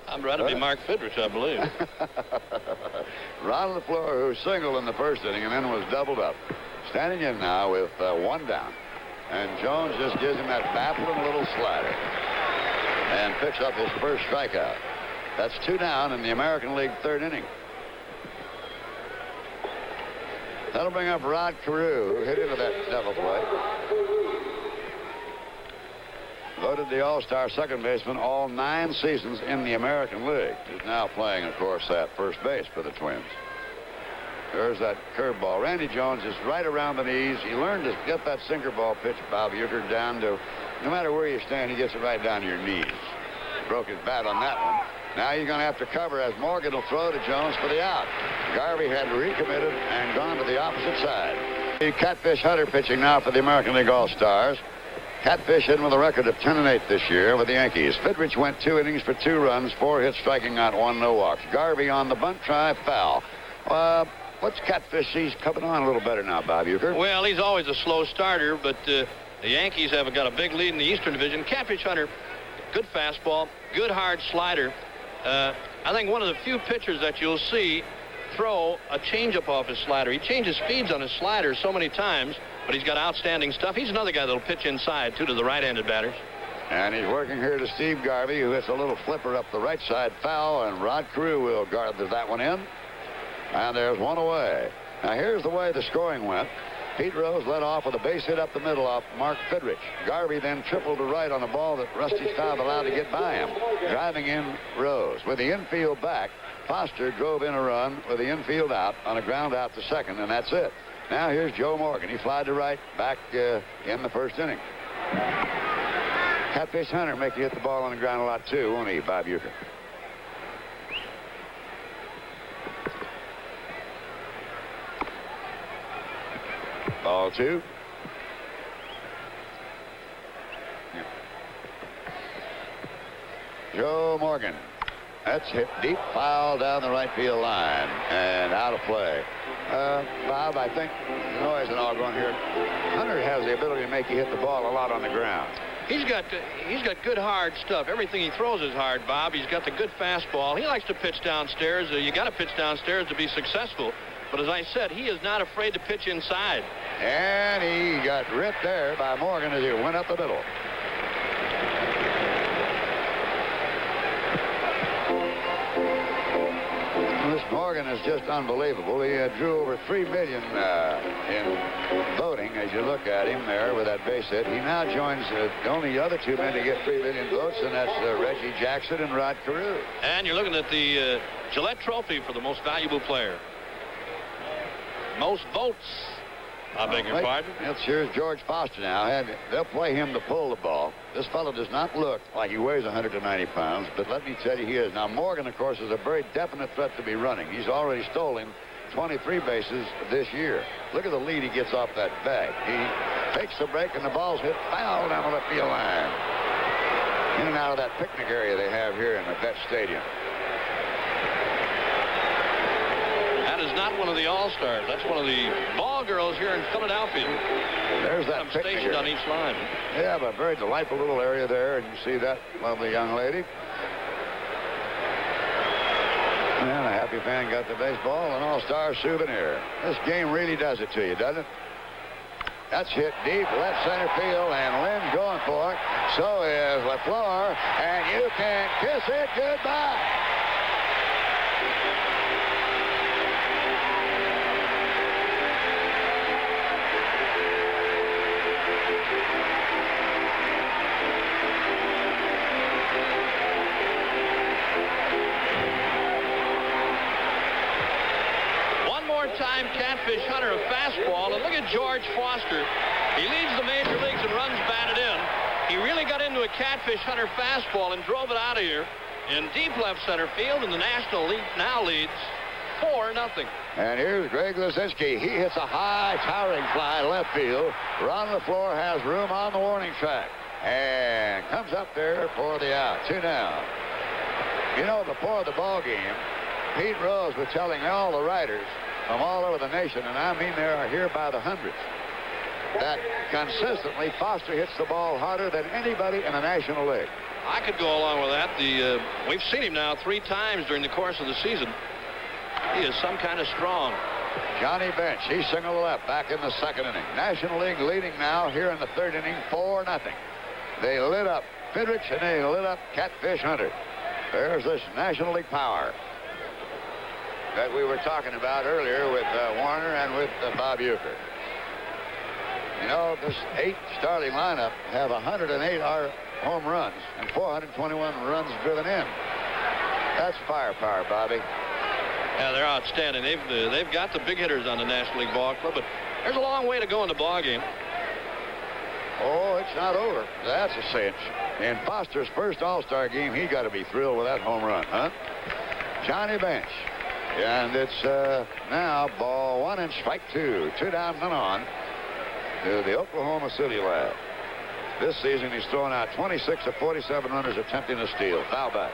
I'd rather be Mark Fidrich, I believe. Ron LaFleur, who singled in the first inning and then was doubled up. Standing in now with 1 down. And Jones just gives him that baffling little slider and picks up his first strikeout. That's 2 down in the American League third inning. That'll bring up Rod Carew, who hit into that double play. Voted the All-Star second baseman all 9 seasons in the American League. He's now playing, of course, at first base for the Twins. There's that curveball. Randy Jones is right around the knees. He learned to get that sinker ball pitch, Bob Uecker, down to, no matter where you stand, he gets it right down to your knees. Broke his bat on that one. Now you're going to have to cover as Morgan will throw to Jones for the out. Garvey had recommitted and gone to the opposite side. Catfish Hunter pitching now for the American League All-Stars. Catfish in with a record of 10-8 this year with the Yankees. Fidrich went 2 innings for 2 runs, 4 hits, striking out 1, no walks. Garvey on the bunt try, foul. What's Catfish? He's coming on a little better now, Bob Uecker. Well, he's always a slow starter, but the Yankees have got a big lead in the Eastern Division. Catfish Hunter, good fastball, good hard slider. I think one of the few pitchers that you'll see throw a changeup off his slider. He changes speeds on his slider so many times, but he's got outstanding stuff. He's another guy that'll pitch inside, too, to the right-handed batters. And he's working here to Steve Garvey, who hits a little flipper up the right side foul, and Rod Carew will guard that one in. And there's one away. Now, here's the way the scoring went. Pete Rose led off with a base hit up the middle off Mark Fidrich. Garvey then tripled to right on a ball that Rusty Staub allowed to get by him, driving in Rose. With the infield back, Foster drove in a run with the infield out on a ground out to second, and that's it. Now here's Joe Morgan. He flied to right back in the first inning. Catfish Hunter make you hit the ball on the ground a lot, too, won't he, Bob Uecker? Ball 2. Joe Morgan. That's hit deep, foul down the right field line, and out of play. Bob, I think the noise and all going here. Hunter has the ability to make you hit the ball a lot on the ground. He's got good hard stuff. Everything he throws is hard, Bob. He's got the good fastball. He likes to pitch downstairs. You got to pitch downstairs to be successful. But as I said, he is not afraid to pitch inside. And he got ripped there by Morgan as he went up the middle. This Morgan is just unbelievable. He drew over 3 million in voting as you look at him there with that base hit. He now joins the only other 2 men to get 3 million votes, and that's Reggie Jackson and Rod Carew. And you're looking at the Gillette Trophy for the most valuable player. Most votes. I beg your pardon. Here's George Foster now. They'll play him to pull the ball. This fellow does not look like he weighs 190 pounds, but let me tell you, he is. Now, Morgan, of course, is a very definite threat to be running. He's already stolen 23 bases this year. Look at the lead he gets off that bag. He takes the break, and the ball's hit foul down the left field line. In and out of that picnic area they have here in the Vet Stadium. Is not one of the All-Stars. That's one of the ball girls here in Philadelphia. There's that stationed on each line. Yeah, but a very delightful little area there, and you see that lovely young lady. And a happy fan got the baseball, an All-Star souvenir. This game really does it to you, doesn't it? That's hit deep left center field, and Lynn's going for it. So is LaFleur, and you can kiss it goodbye. Time Catfish Hunter a fastball, and look at George Foster. He leads the major leagues and runs batted in. He really got into a Catfish Hunter fastball and drove it out of here in deep left center field, and the National League now leads 4-0. And here's Greg Luzinski. He hits a high towering fly left field. Ron LaFleur has room on the warning track and comes up there for the out. 2 down. You know, before the ball game, Pete Rose was telling all the writers from all over the nation, and I mean they are here by the hundreds, that consistently Foster hits the ball harder than anybody in the National League. I could go along with that. We've seen him now 3 times during the course of the season. He is some kind of strong. Johnny Bench, he's single left back in the second inning. National League leading now here in the third inning 4-0. They lit up Fidrich and they lit up Catfish Hunter. There's this National League power that we were talking about earlier with Warner and with Bob Uecker. You know, this 8 starting lineup have 108 home runs and 421 runs driven in. That's firepower, Bobby. Yeah, they're outstanding. They've got the big hitters on the National League Ball Club, but there's a long way to go in the ball game. Oh, it's not over. That's a cinch. In Foster's first All-Star game, he got to be thrilled with that home run, huh? Johnny Bench. And it's now ball 1 and strike 2. 2 down, none on to the Oklahoma City lad. This season he's thrown out 26 of 47 runners attempting a steal. Foul back.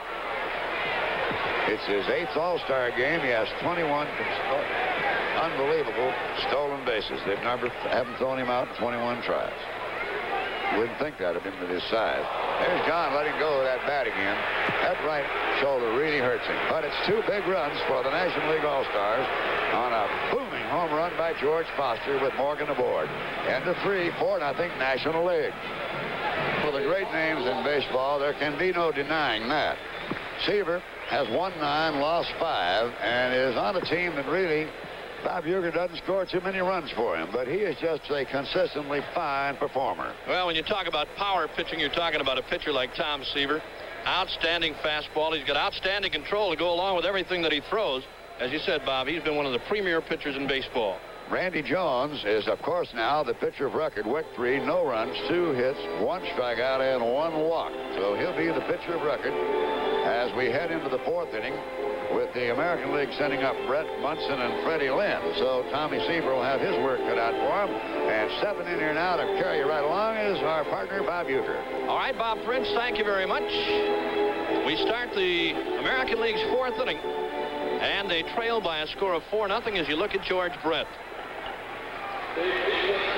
It's his 8th All-Star game. He has 21. unbelievable stolen bases. They haven't thrown him out in 21 tries. Wouldn't think that of him at his size. There's John letting go of that bat again. That right shoulder really hurts him. But it's 2 big runs for the National League All-Stars on a booming home run by George Foster with Morgan aboard. End of 3, 4-0 National League. For the great names in baseball, there can be no denying that. Seaver has won 9, lost 5, and is on a team that really, Bob Uecker doesn't score too many runs for him, but he is just a consistently fine performer. Well, when you talk about power pitching, you're talking about a pitcher like Tom Seaver. Outstanding fastball. He's got outstanding control to go along with everything that he throws. As you said, Bob, he's been one of the premier pitchers in baseball. Randy Jones is, of course, now the pitcher of record. Went 3, no runs, 2 hits, 1 strikeout, and 1 walk. So he'll be the pitcher of record as we head into the 4th inning with the American League sending up Brett Munson and Freddie Lynn. So Tommy Seaver will have his work cut out for him. And stepping in here now to carry you right along is our partner, Bob Uecker. All right, Bob Prince, thank you very much. We start the American League's 4th inning, and they trail by a score of 4-0 as you look at George Brett.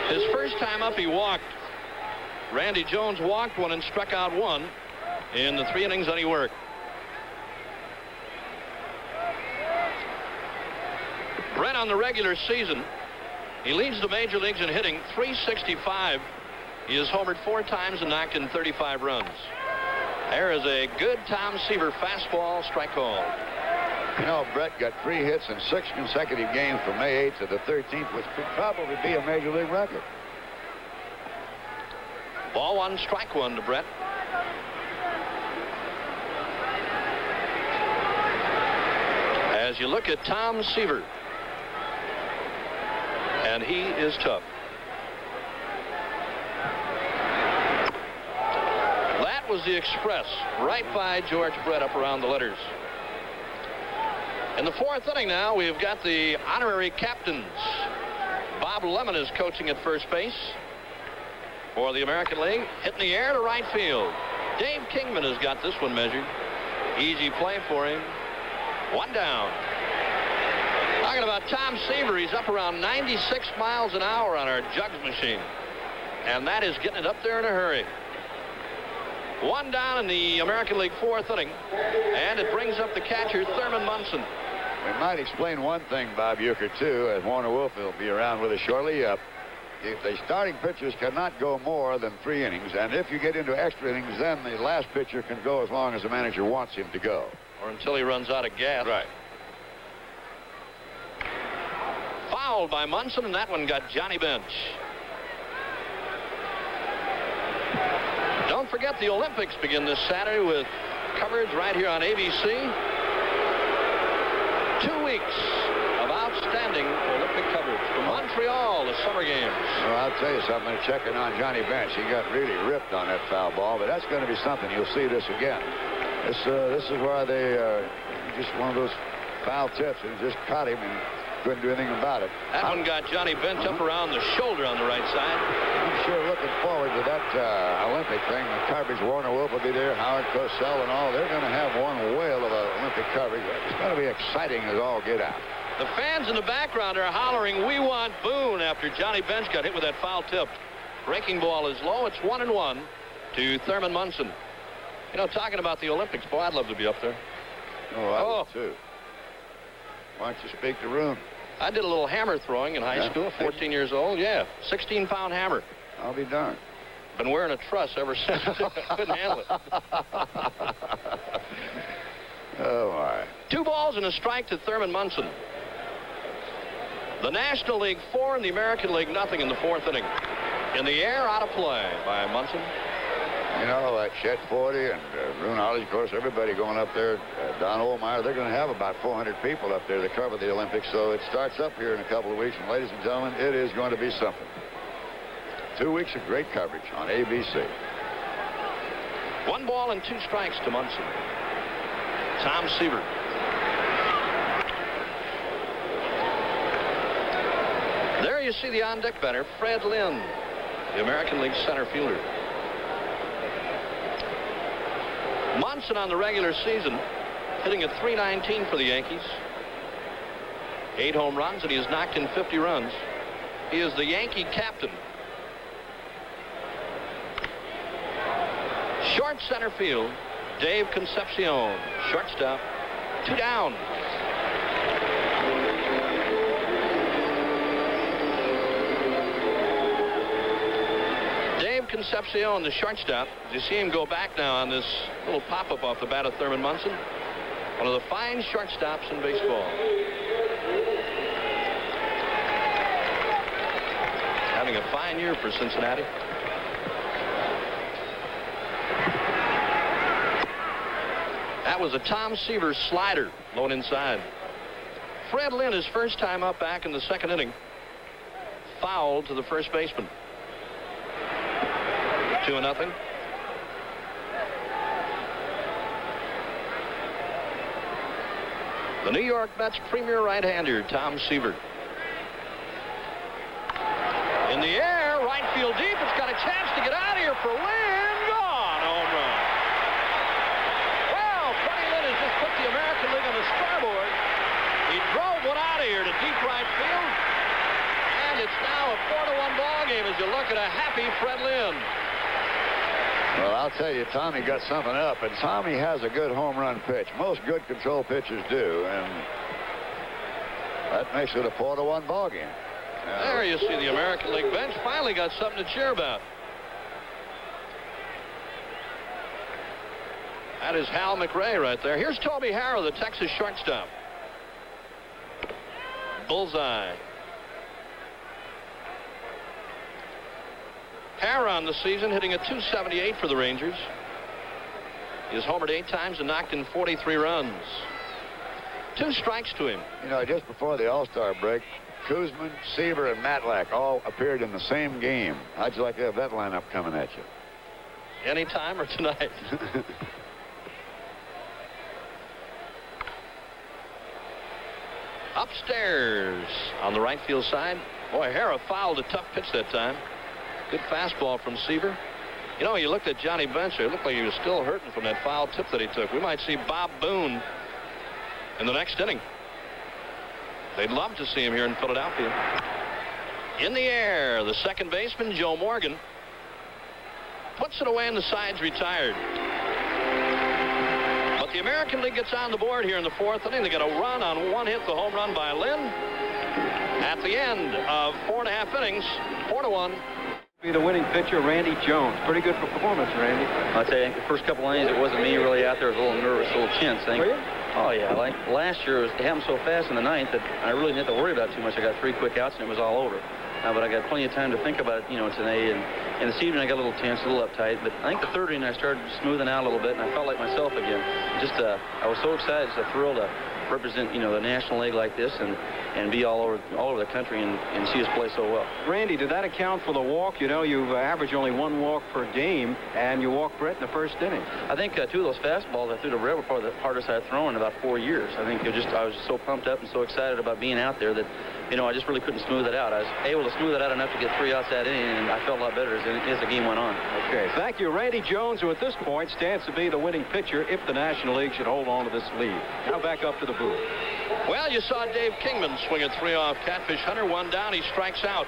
His first time up, he walked. Randy Jones walked 1 and struck out 1 in the 3 innings that he worked. Brett on the regular season, he leads the major leagues in hitting, .365. He has homered 4 times and knocked in 35 runs. There is a good Tom Seaver fastball strike call. You know, Brett got 3 hits in 6 consecutive games from May 8th to the 13th, which could probably be a major league record. Ball 1, strike 1 to Brett. As you look at Tom Seaver, and he is tough. That was the express right by George Brett up around the letters. In the 4th inning now, we've got the honorary captains. Bob Lemon is coaching at first base for the American League. Hitting the air to right field. Dave Kingman has got this one measured. Easy play for him. 1 down. Talking about Tom Seaver, he's up around 96 miles an hour on our jugs machine. And that is getting it up there in a hurry. 1 down in the American League 4th inning. And it brings up the catcher, Thurman Munson. We might explain one thing, Bob Uecker, too, as Warner Wolf will be around with us shortly. If the starting pitchers cannot go more than 3 innings, and if you get into extra innings, then the last pitcher can go as long as the manager wants him to go. Or until he runs out of gas. Right. Fouled by Munson, and that one got Johnny Bench. Don't forget the Olympics begin this Saturday with coverage right here on ABC. 2 weeks of outstanding Olympic coverage from Montreal, the Summer Games. Well, I'll tell you something. Checking on Johnny Bench, he got really ripped on that foul ball, but that's going to be something. You'll see this again. This is why they just one of those foul tips, and just caught him and couldn't do anything about it. That one got Johnny Bench up around the shoulder on the right side. I'm sure looking forward to that Olympic thing. The coverage, Warner Wolf will be there, Howard Cosell and all. They're going to have one whale of Olympic coverage. It's going to be exciting as all get out. The fans in the background are hollering, "We want Boone," after Johnny Bench got hit with that foul tip. Breaking ball is low. It's 1-1 to Thurman Munson. You know, talking about the Olympics, boy, I'd love to be up there. Oh, I would too. Why don't you speak to Roone? I did a little hammer throwing in high school, 14 years old. Yeah, 16-pound hammer. I'll be darned. Been wearing a truss ever since. Couldn't handle it. Oh, my. 2 balls and a strike to Thurman Munson. The National League 4 and the American League nothing in the 4th inning. In the air, out of play by Munson. You know, like Chet Forty and Roone Arledge, of course, everybody going up there. Don Ohlmeyer, they're going to have about 400 people up there to cover the Olympics. So it starts up here in a couple of weeks. And ladies and gentlemen, it is going to be something. 2 weeks of great coverage on ABC. 1 ball and 2 strikes to Munson. Tom Seaver. There you see the on-deck batter, Fred Lynn, the American League center fielder. Munson on the regular season hitting at .319 for the Yankees. 8 home runs, and he has knocked in 50 runs. He is the Yankee captain. Short center field, Dave Concepcion. Shortstop, 2 down. Dave Concepcion, the shortstop. You see him go back now on this little pop-up off the bat of Thurman Munson. One of the fine shortstops in baseball. Having a fine year for Cincinnati. That was a Tom Seaver slider, low and inside. Fred Lynn, his first time up back in the second inning, fouled to the first baseman. 2-0. The New York Mets premier right-hander, Tom Seaver. In the air, right field deep. It's got a chance to get out of here for Lynn. Gone. Home run. Well, Freddie Lynn has just put the American League on the scoreboard. He drove one out of here to deep right field. And it's now a 4-1 ball game as you look at a happy Fred Lynn. Well, I'll tell you, Tommy got something up, and Tommy has a good home run pitch. Most good control pitchers do, and that makes it a 4-1 ball game. There you see the American League bench finally got something to cheer about. That is Hal McRae right there. Here's Toby Harrow, the Texas shortstop. Bullseye. Harrow on the season hitting a .278 for the Rangers. He has homered 8 times and knocked in 43 runs. 2 strikes to him. You know, just before the All-Star break, Koosman, Seaver, and Matlack all appeared in the same game. How'd you like to have that lineup coming at you? Anytime or tonight? Upstairs on the right field side. Boy, Harrow fouled a tough pitch that time. Good fastball from Seaver. You know, you looked at Johnny Bench. It looked like he was still hurting from that foul tip that he took. We might see Bob Boone in the next inning. They'd love to see him here in Philadelphia. In the air, the second baseman, Joe Morgan, puts it away and the side's retired. But the American League gets on the board here in the 4th inning. They get a run on 1 hit, the home run by Lynn. At the end of 4.5 innings, 4-1. Be the winning pitcher, Randy Jones. Pretty good performance, Randy. I'd say the first couple innings, it wasn't me really out there. It was a little nervous, a little tense. Were you? Oh, yeah. Like last year, it happened so fast in the 9th that I really didn't have to worry about it too much. I got 3 quick outs, and it was all over. But I got plenty of time to think about it, today. And this evening, I got a little tense, a little uptight. But I think the 3rd inning, I started smoothing out a little bit, and I felt like myself again. I was so excited, just a thrill to represent, the National League like this and be all over the country and see us play so well. Randy, did that account for the walk? You average only 1 walk per game, and you walked Brett in the 1st inning. I think 2 of those fastballs I threw to Brett were probably the hardest I've thrown in about 4 years. I think I was just so pumped up and so excited about being out there that, I just really couldn't smooth it out. I was able to smooth it out enough to get 3 outs that inning, and I felt a lot better as the game went on. Okay, thank you, Randy Jones, who at this point stands to be the winning pitcher if the National League should hold on to this lead. Now back up to the booth. Well, you saw Dave Kingman swing a 3 off Catfish Hunter. 1 down, he strikes out.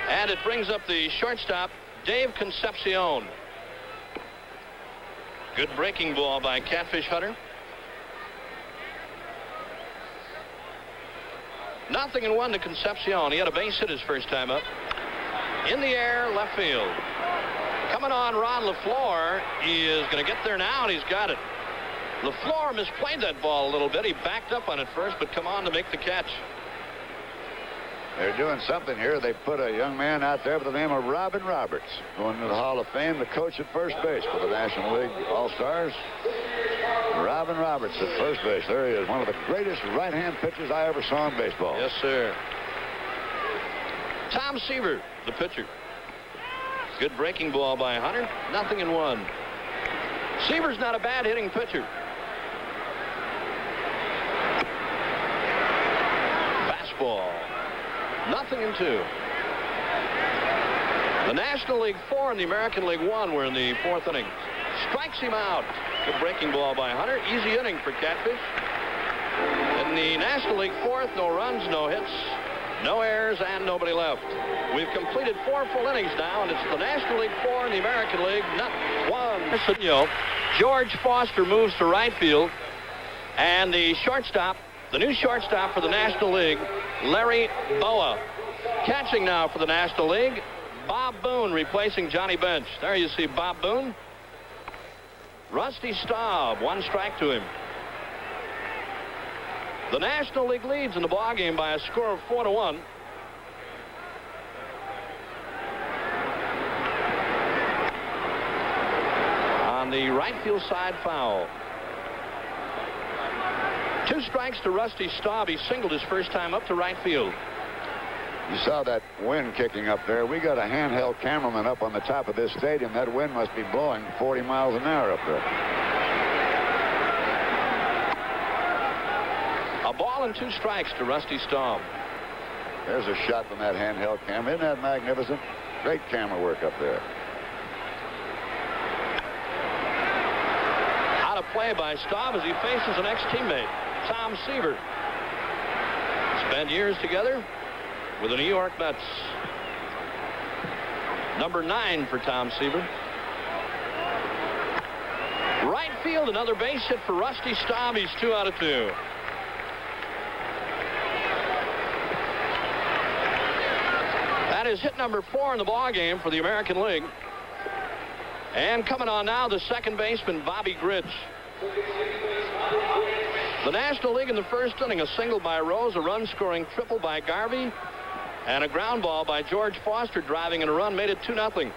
And it brings up the shortstop, Dave Concepcion. Good breaking ball by Catfish Hunter. 0-1 to Concepcion. He had a base hit his first time up. In the air, left field. Coming on, Ron LaFleur. He is going to get there now, and he's got it. LaFleur misplayed that ball a little bit. He backed up on it first, but come on to make the catch. They're doing something here. They put a young man out there by the name of Robin Roberts, going to the Hall of Fame, the coach at first base for the National League All-Stars. Robin Roberts at first base. There he is, one of the greatest right-hand pitchers I ever saw in baseball. Yes, sir. Tom Seaver, the pitcher. Good breaking ball by Hunter. 0-1. Seaver's not a bad hitting pitcher. Fastball. 0-2. The National League 4 and the American League 1 were in the 4th inning. Strikes him out. Good breaking ball by Hunter. Easy inning for Catfish. And And the National League fourth, no runs, no hits, no errors, and nobody left. We've completed 4 full innings now, and it's the National League 4 and the American League, not one. George Foster moves to right field, and the shortstop, the new shortstop for the National League, Larry Boa. Catching now for the National League, Bob Boone replacing Johnny Bench. There you see Bob Boone. Rusty Staub, 1 strike to him. The National League leads in the ballgame by a score of 4-1. On the right field side, foul. 2 strikes to Rusty Staub. He singled his first time up to right field. You saw that wind kicking up there. We got a handheld cameraman up on the top of this stadium. That wind must be blowing 40 miles an hour up there. A ball and 2 strikes to Rusty Staub. There's a shot from that handheld camera. Isn't that magnificent? Great camera work up there. Out of play by Staub as he faces an ex-teammate, Tom Seaver. Spent years together with the New York Mets. Number 9 for Tom Seaver. Right field, another base hit for Rusty Staub. He's 2 out of 2. That is hit number 4 in the ballgame for the American League. And coming on now, the second baseman, Bobby Grich. The National League in the first inning, a single by Rose, a run-scoring triple by Garvey, and a ground ball by George Foster driving in a run made it 2-0.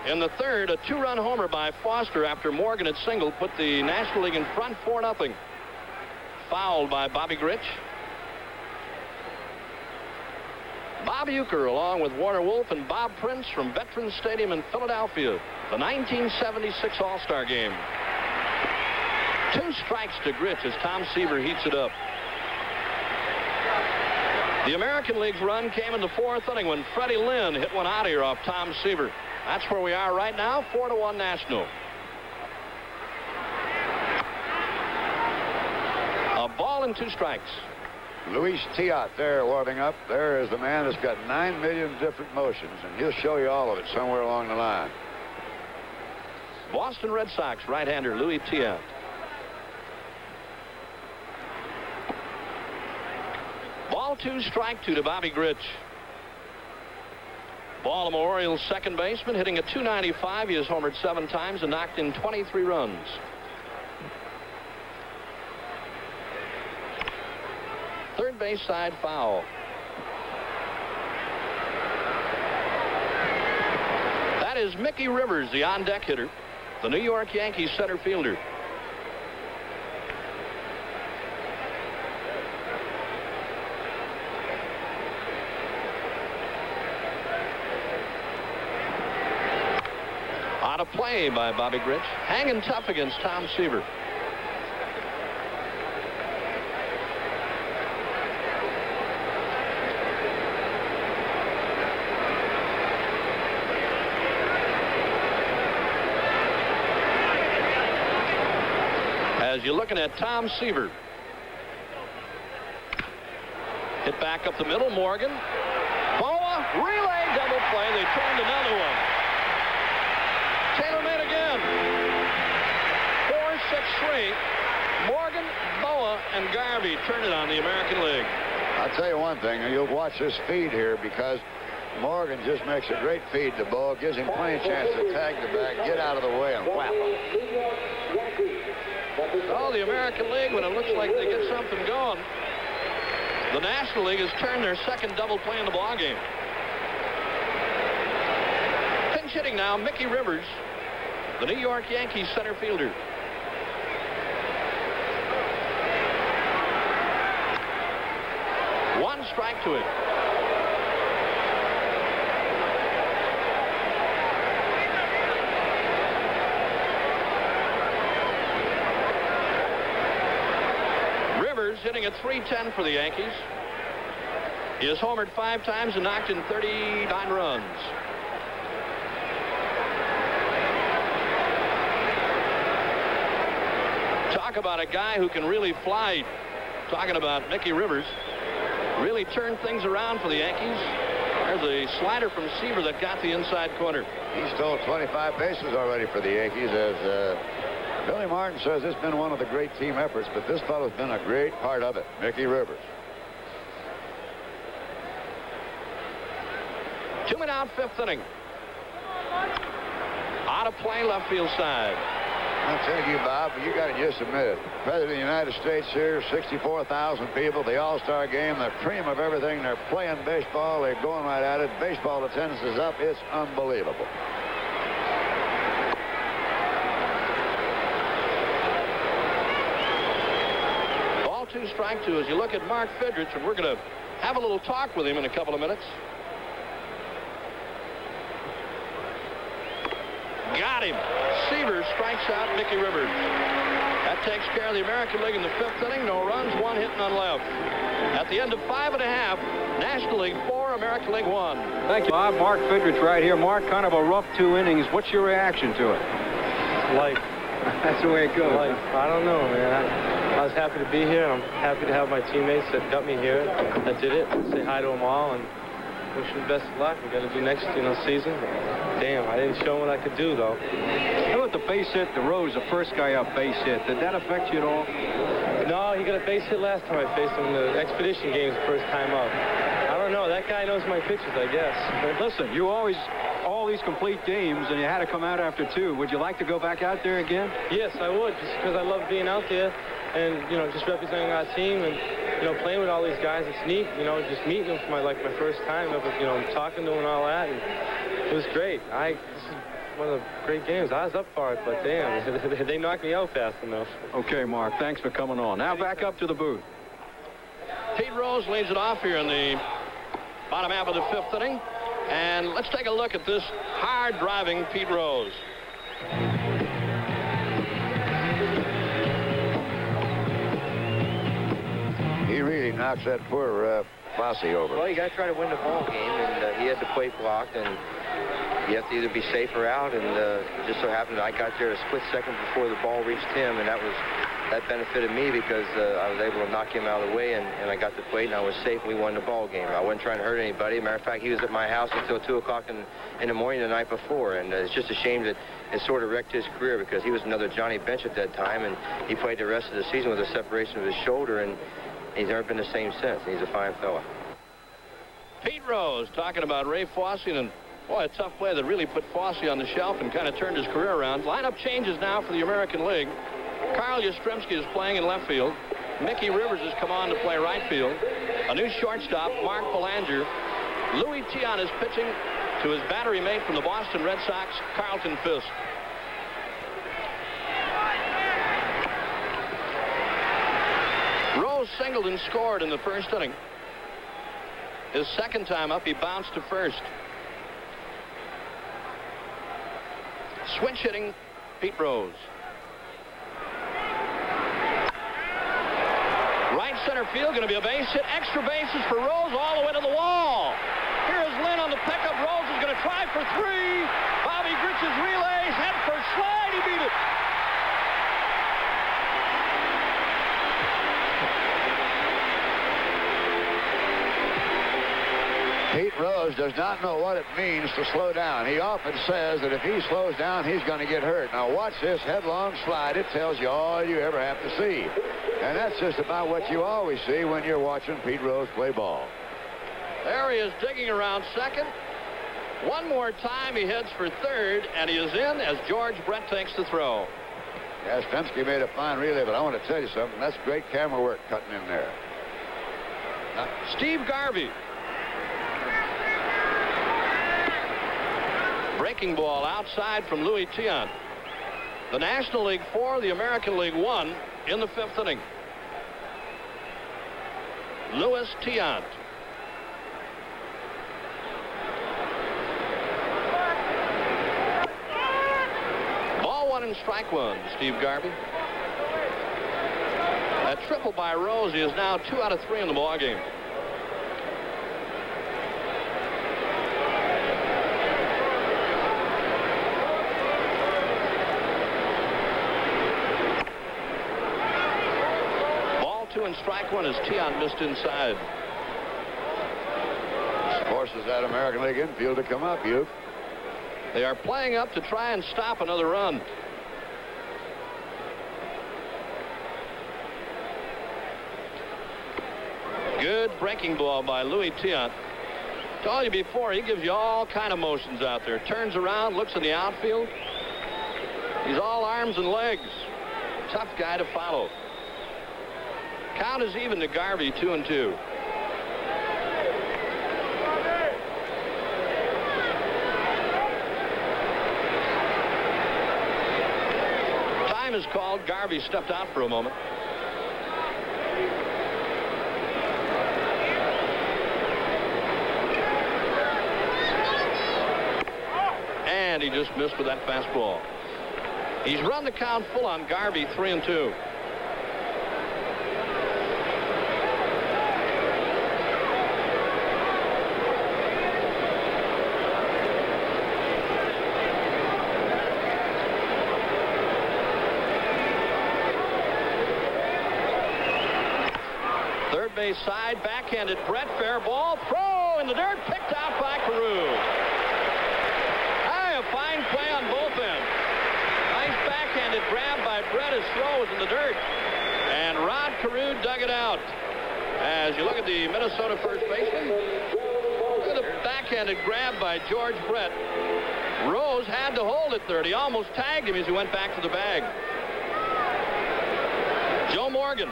In the third, a 2-run homer by Foster after Morgan had singled put the National League in front 4-0. Fouled by Bobby Grich. Bob Uecker along with Warner Wolf and Bob Prince from Veterans Stadium in Philadelphia. The 1976 All-Star Game. 2 strikes to Grich as Tom Seaver heats it up. The American League's run came in the 4th inning when Freddie Lynn hit one out of here off Tom Seaver. That's where we are right now, 4-1 National. A ball and 2 strikes. Luis Tiant there warming up. There is the man that's got 9 million different motions, and he'll show you all of it somewhere along the line. Boston Red Sox right-hander Luis Tiant. Ball 2, strike 2 to Bobby Grich. Baltimore Orioles second baseman hitting a .295. He has homered 7 times and knocked in 23 runs. Third base side foul. That is Mickey Rivers, the on-deck hitter, the New York Yankees center fielder. Out of play by Bobby Grich, hanging tough against Tom Seaver. As you're looking at Tom Seaver. Hit back up the middle, Morgan. Boa, relay, double play. They turned another one. Taylor made again. 4-6-3. Morgan, Boa, and Garvey turn it on the American League. I'll tell you one thing. You'll watch this feed here because Morgan just makes a great feed to Boa, gives him plenty of chance to tag the bag, get out of the way, and whap him. Oh, the American League, when it looks like they get something going, the National League has turned their second double play in the ballgame. Pinch hitting now, Mickey Rivers, the New York Yankees center fielder. One strike to it. Rivers hitting at .310 for the Yankees. He has homered 5 times and knocked in 39 runs. Talk about a guy who can really fly. talking about Mickey Rivers, really turned things around for the Yankees. There's a slider from Seaver that got the inside corner. He stole 25 bases already for the Yankees. As Billy Martin says, it's been one of the great team efforts, but this fellow's been a great part of it, Mickey Rivers. 2-men out, 5th inning. Out of play, left field side. I'm telling you, Bob, you got to just admit it. President of the United States here, 64,000 people, the All-Star game, the cream of everything. They're playing baseball. They're going right at it. Baseball attendance is up. It's unbelievable. Ball 2, strike 2 as you look at Mark Fidrich, and we're going to have a little talk with him in a couple of minutes. Got him. Seaver strikes out Mickey Rivers. That takes care of the American League in the 5th inning. No runs, 1 hit, none left. At the end of 5 1/2, National League 4, American League 1. Thank you, Bob. Mark Fidrich right here. Mark, kind of a rough 2 innings. What's your reaction to it? Life. That's the way it goes. Life. I don't know, man. I was happy to be here. I'm happy to have my teammates that got me here, that did it. Say hi to them all and wish them the best of luck. We got to do next, season. Damn, I didn't show what I could do, though. How about the base hit, the Rose, the first guy up base hit? Did that affect you at all? No, he got a base hit last time I faced him in the Expedition games first time up. I don't know. That guy knows my pitches, I guess. But listen, you always, all these complete games, and you had to come out after 2. Would you like to go back out there again? Yes, I would, just because I love being out there and, just representing our team and, playing with all these guys. It's neat, just meeting them for my first time, talking to them and all that. And it was great. This is one of the great games. I was up for it, but damn, they knocked me out fast enough. Okay, Mark, thanks for coming on. Now back up to the booth. Pete Rose leads it off here in the bottom half of the 5th inning. And let's take a look at this hard-driving Pete Rose. He really knocks that poor Fosse over. Well, you got to try to win the ball game, and he had the plate blocked, and you have to either be safe or out. And just so happened I got there a split second before the ball reached him, and that benefited me because I was able to knock him out of the way, and I got the plate, and I was safe, and we won the ball game. I wasn't trying to hurt anybody. Matter of fact, he was at my house until 2 o'clock in the morning the night before, and it's just a shame that it sort of wrecked his career because he was another Johnny Bench at that time, and he played the rest of the season with a separation of his shoulder, and he's never been the same since. He's a fine fella. Pete Rose talking about Ray Fosse, and boy, a tough play that really put Fosse on the shelf and kind of turned his career around. Lineup changes now for the American League. Carl Yastrzemski is playing in left field. Mickey Rivers has come on to play right field. A new shortstop, Mark Belanger. Louis Tiant is pitching to his battery mate from the Boston Red Sox, Carlton Fisk. Rose singled and scored in the 1st inning. His 2nd time up, he bounced to 1st. Switch hitting, Pete Rose. Right center field, going to be a base hit. Extra bases for Rose all the way to the wall. Here's Lynn on the pickup. Rose is going to try for 3. Bobby Grich's relays, head first slide. He beat it. Pete Rose does not know what it means to slow down. He often says that if he slows down, he's going to get hurt. Now watch this headlong slide. It tells you all you ever have to see. And that's just about what you always see when you're watching Pete Rose play ball. There he is digging around 2nd. One more time, he heads for 3rd, and he is in as George Brett takes the throw. Yastrzemski made a fine relay, but I want to tell you something. That's great camera work cutting in there. Steve Garvey. Breaking ball outside from Louis Tiant. The National League 4, the American League 1 in the 5th inning. Louis Tiant. Ball 1 and strike 1, Steve Garvey. A triple by Rose. He is now 2 out of 3 in the ball game. and strike one as Tiant missed inside. Forces that American League infield to come up, Hugh. They are playing up to try and stop another run. Good breaking ball by Louis Tiant. Told you before, he gives you all kind of motions out there. Turns around, looks in the outfield. He's all arms and legs. Tough guy to follow. Count is even to Garvey, 2-2. Time is called. Garvey stepped out for a moment. And he just missed with that fastball. He's run the count full on Garvey, 3-2. Third base side, backhanded Brett, fair ball, throw in the dirt, picked out by Carew. A fine play on both ends. Nice backhanded grab by Brett as throw was in the dirt. And Rod Carew dug it out. As you look at the Minnesota first baseman, look at the backhanded grab by George Brett. Rose had to hold it third. He almost tagged him as he went back to the bag. Joe Morgan.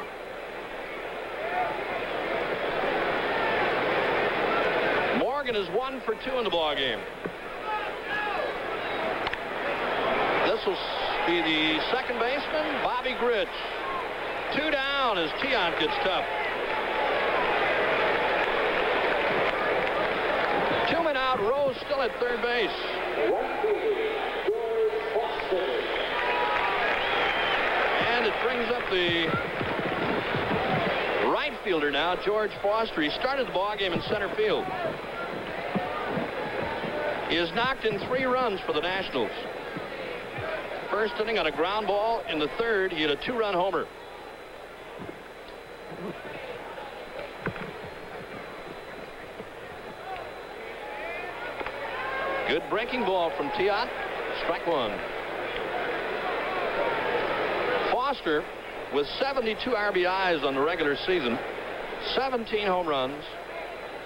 Morgan is 1 for 2 in the ball game. This will be the second baseman, Bobby Grich. 2 down as Tiant gets tough. 2 men out, Rose still at third base. And it brings up the right fielder now, George Foster. He started the ball game in center field. He has knocked in 3 runs for the Nationals. First inning on a ground ball. In the third, he had a 2-run homer. Good breaking ball from Tiant. Strike one. Foster with 72 RBIs on the regular season, 17 home runs,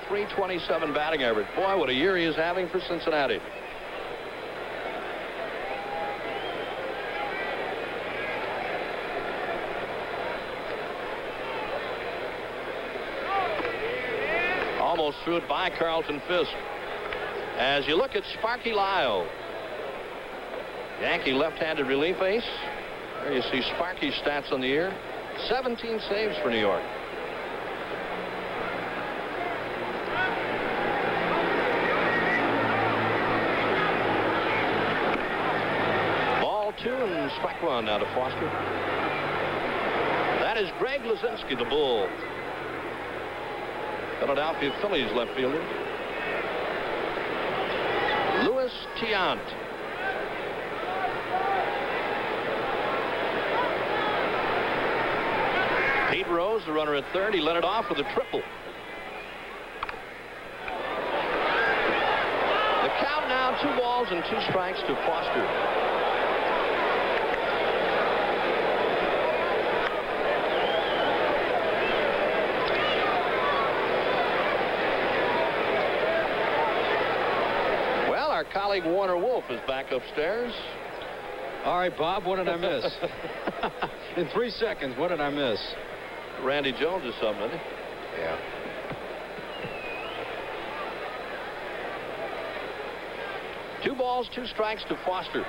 327 batting average. Boy, what a year he is having for Cincinnati. Almost threw it by Carlton Fisk. As you look at Sparky Lyle, Yankee left-handed relief ace. There you see Sparky's stats on the year. 17 saves for New York. Ball 2 and strike one now to Foster. That is Greg Luzinski, the Bull. Philadelphia Phillies left fielder. Louis Tiant. Pete Rose, the runner at third. He led it off with a triple. The count now, 2 balls and 2 strikes to Foster. Our colleague Warner Wolf is back upstairs. All right, Bob, what did I miss? In 3 seconds, what did I miss? Randy Jones is something, isn't he? Yeah. Two balls, 2 strikes to Foster.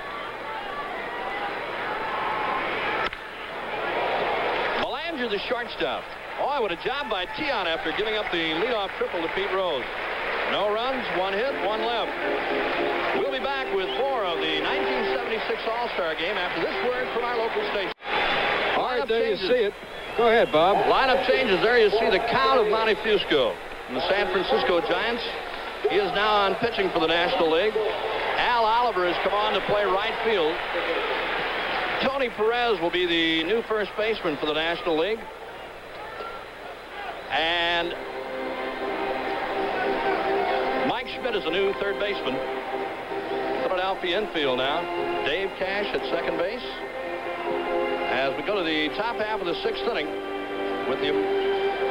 Belanger, the shortstop. Oh, what a job by Tiant after giving up the leadoff triple to Pete Rose. No runs, 1 hit, 1 left. We'll be back with more of the 1976 All-Star Game after this word from our local station. All right, there you see it. Go ahead, Bob. Lineup changes. There you see the count of Monty Fusco from the San Francisco Giants. He is now on pitching for the National League. Al Oliver has come on to play right field. Tony Perez will be the new first baseman for the National League. And Mike Schmidt is the new third baseman. Philadelphia infield now. Dave Cash at second base. As we go to the top half of the sixth inning with the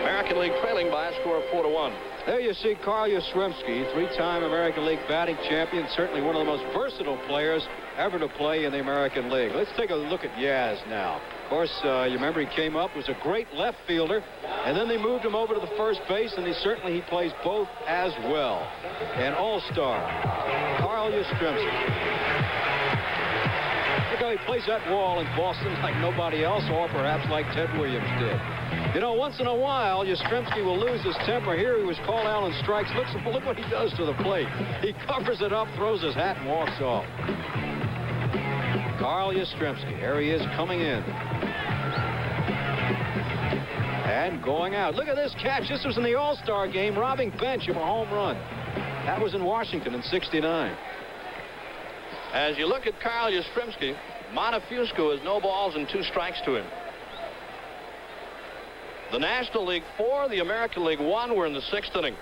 American League trailing by a score of 4-1. There you see Carl Yastrzemski, three-time American League batting champion, certainly one of the most versatile players ever to play in the American League. Let's take a look at Yaz now. Of course, you remember he came up, was a great left fielder, and then they moved him over to the first base, and he plays both as well. An all-star, Carl Yastrzemski. Look how he plays that wall in Boston like nobody else, or perhaps like Ted Williams did. You know, once in a while, Yastrzemski will lose his temper. Here he was called out on strikes. Look what he does to the plate. He covers it up, throws his hat, and walks off. Carl Yastrzemski. Here he is coming in. And going out. Look at this catch. This was in the All-Star game, robbing Bench of a home run. That was in Washington in '69. As you look at Carl Yastrzemski, Montefusco has no balls and 2 strikes to him. The National League 4, the American League 1 were in the 6th inning.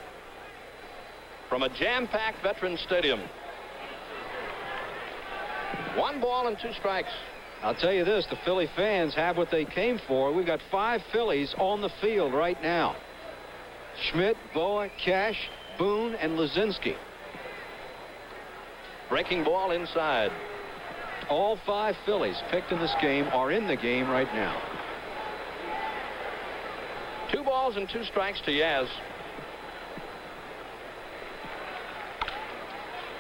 From a jam-packed Veterans Stadium. 1 ball and 2 strikes. I'll tell you this, the Philly fans have what they came for. We've got 5 Phillies on the field right now. Schmidt, Boa, Cash, Boone, and Lazinski. Breaking ball inside. All 5 Phillies picked in this game are in the game right now. 2 balls and 2 strikes to Yaz.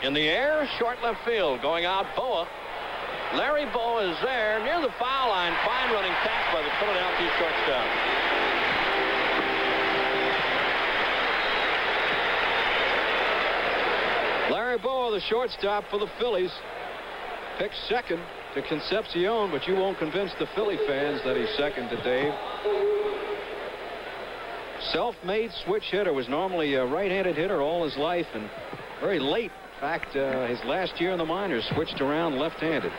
In the air, short left field, going out Boa. Larry Boa is there near the foul line. Fine running catch by the Philadelphia shortstop. Larry Boa, the shortstop for the Phillies, picks second to Concepcion, but you won't convince the Philly fans that he's second to Dave. Self-made switch hitter, was normally a right-handed hitter all his life, and very late, in fact, his last year in the minors, switched around left-handed.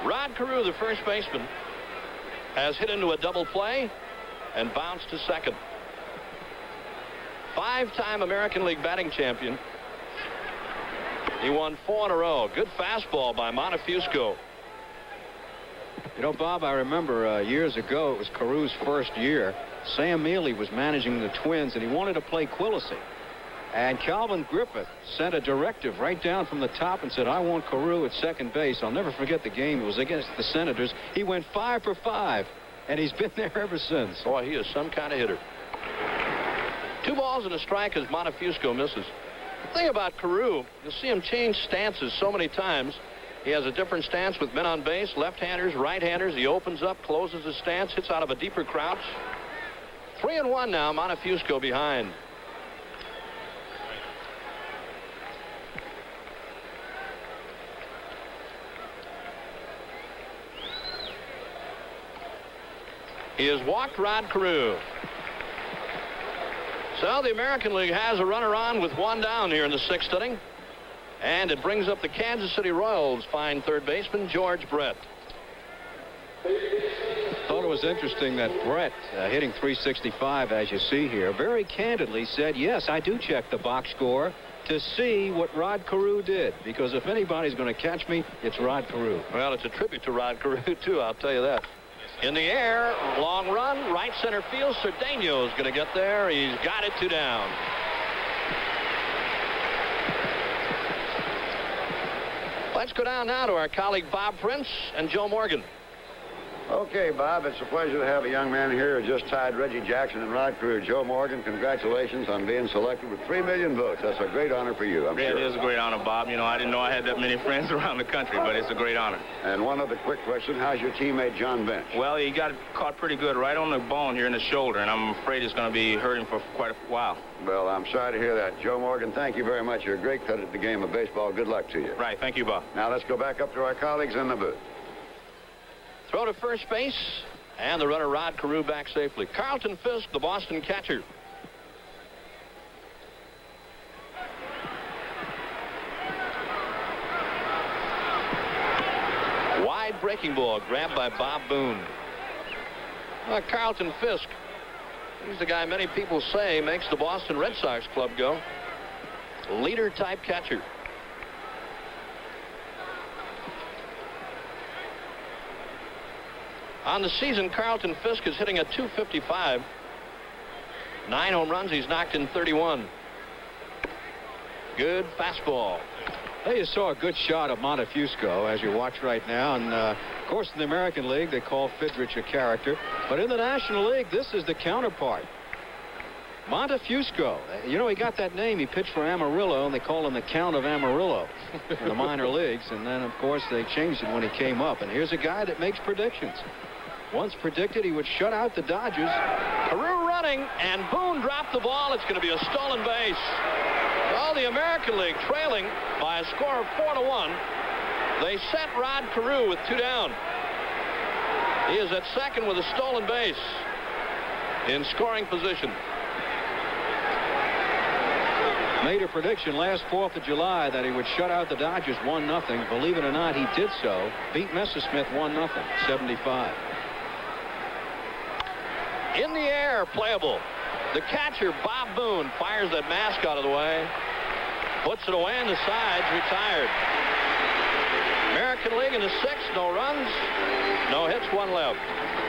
Rod Carew, the first baseman, has hit into a double play and bounced to second. 5-time American League batting champion. He won 4 in a row. Good fastball by Montefusco. You know, Bob, I remember years ago, it was Carew's first year. Sam Mealy was managing the Twins, and he wanted to play Quillisi. And Calvin Griffith sent a directive right down from the top and said, I want Carew at second base. I'll never forget the game. It was against the Senators. He went 5 for 5, and he's been there ever since. Boy, he is some kind of hitter. 2 balls and a strike as Montefusco misses. The thing about Carew, you'll see him change stances so many times. He has a different stance with men on base, left-handers, right-handers. He opens up, closes his stance, hits out of a deeper crouch. 3-1 now, Montefusco behind. He has walked Rod Carew. So the American League has a runner on with 1 down here in the 6th inning. And it brings up the Kansas City Royals' fine third baseman, George Brett. Thought it was interesting that Brett, hitting .365, as you see here, very candidly said, yes, I do check the box score to see what Rod Carew did, because if anybody's going to catch me, it's Rod Carew. Well, it's a tribute to Rod Carew, too, I'll tell you that. In the air, long run, right center field. Cedeno is going to get there. He's got it 2 down. Let's go down now to our colleague Bob Prince and Joe Morgan. Okay, Bob, it's a pleasure to have a young man here who just tied Reggie Jackson and Rod Carew. Joe Morgan, congratulations on being selected with 3 million votes. That's a great honor for you, I'm sure. It is a great honor, Bob. You know, I didn't know I had that many friends around the country, but it's a great honor. And one other quick question. How's your teammate, John Bench? Well, he got caught pretty good right on the bone here in the shoulder, and I'm afraid it's going to be hurting for quite a while. Well, I'm sorry to hear that. Joe Morgan, thank you very much. You're a great cut at the game of baseball. Good luck to you. Right. Thank you, Bob. Now let's go back up to our colleagues in the booth. Throw to first base, and the runner Rod Carew back safely. Carlton Fisk, the Boston catcher. Wide breaking ball grabbed by Bob Boone. Carlton Fisk. He's the guy many people say makes the Boston Red Sox club go. Leader-type catcher. On the season, Carlton Fisk is hitting a .255. 9 home runs. He's knocked in 31. Good fastball. Hey, you saw a good shot of Montefusco as you watch right now. And, of course, in the American League, they call Fidrich a character. But in the National League, this is the counterpart. Montefusco. You know, he got that name. He pitched for Amarillo, and they call him the Count of Amarillo in the minor leagues. And then, of course, they changed it when he came up. And here's a guy that makes predictions. Once predicted he would shut out the Dodgers. Carew running, and Boone dropped the ball. It's going to be a stolen base. Well, the American League trailing by a score of 4-1. They set Rod Carew with 2 down. He is at second with a stolen base in scoring position. Made a prediction last 4th of July that he would shut out the Dodgers 1-0. Believe it or not, he did so. Beat Messersmith 1-0, 75. In the air, playable. The catcher, Bob Boone, fires that mask out of the way. Puts it away on the sides, retired. American League in the 6th, no runs, no hits, 1 left.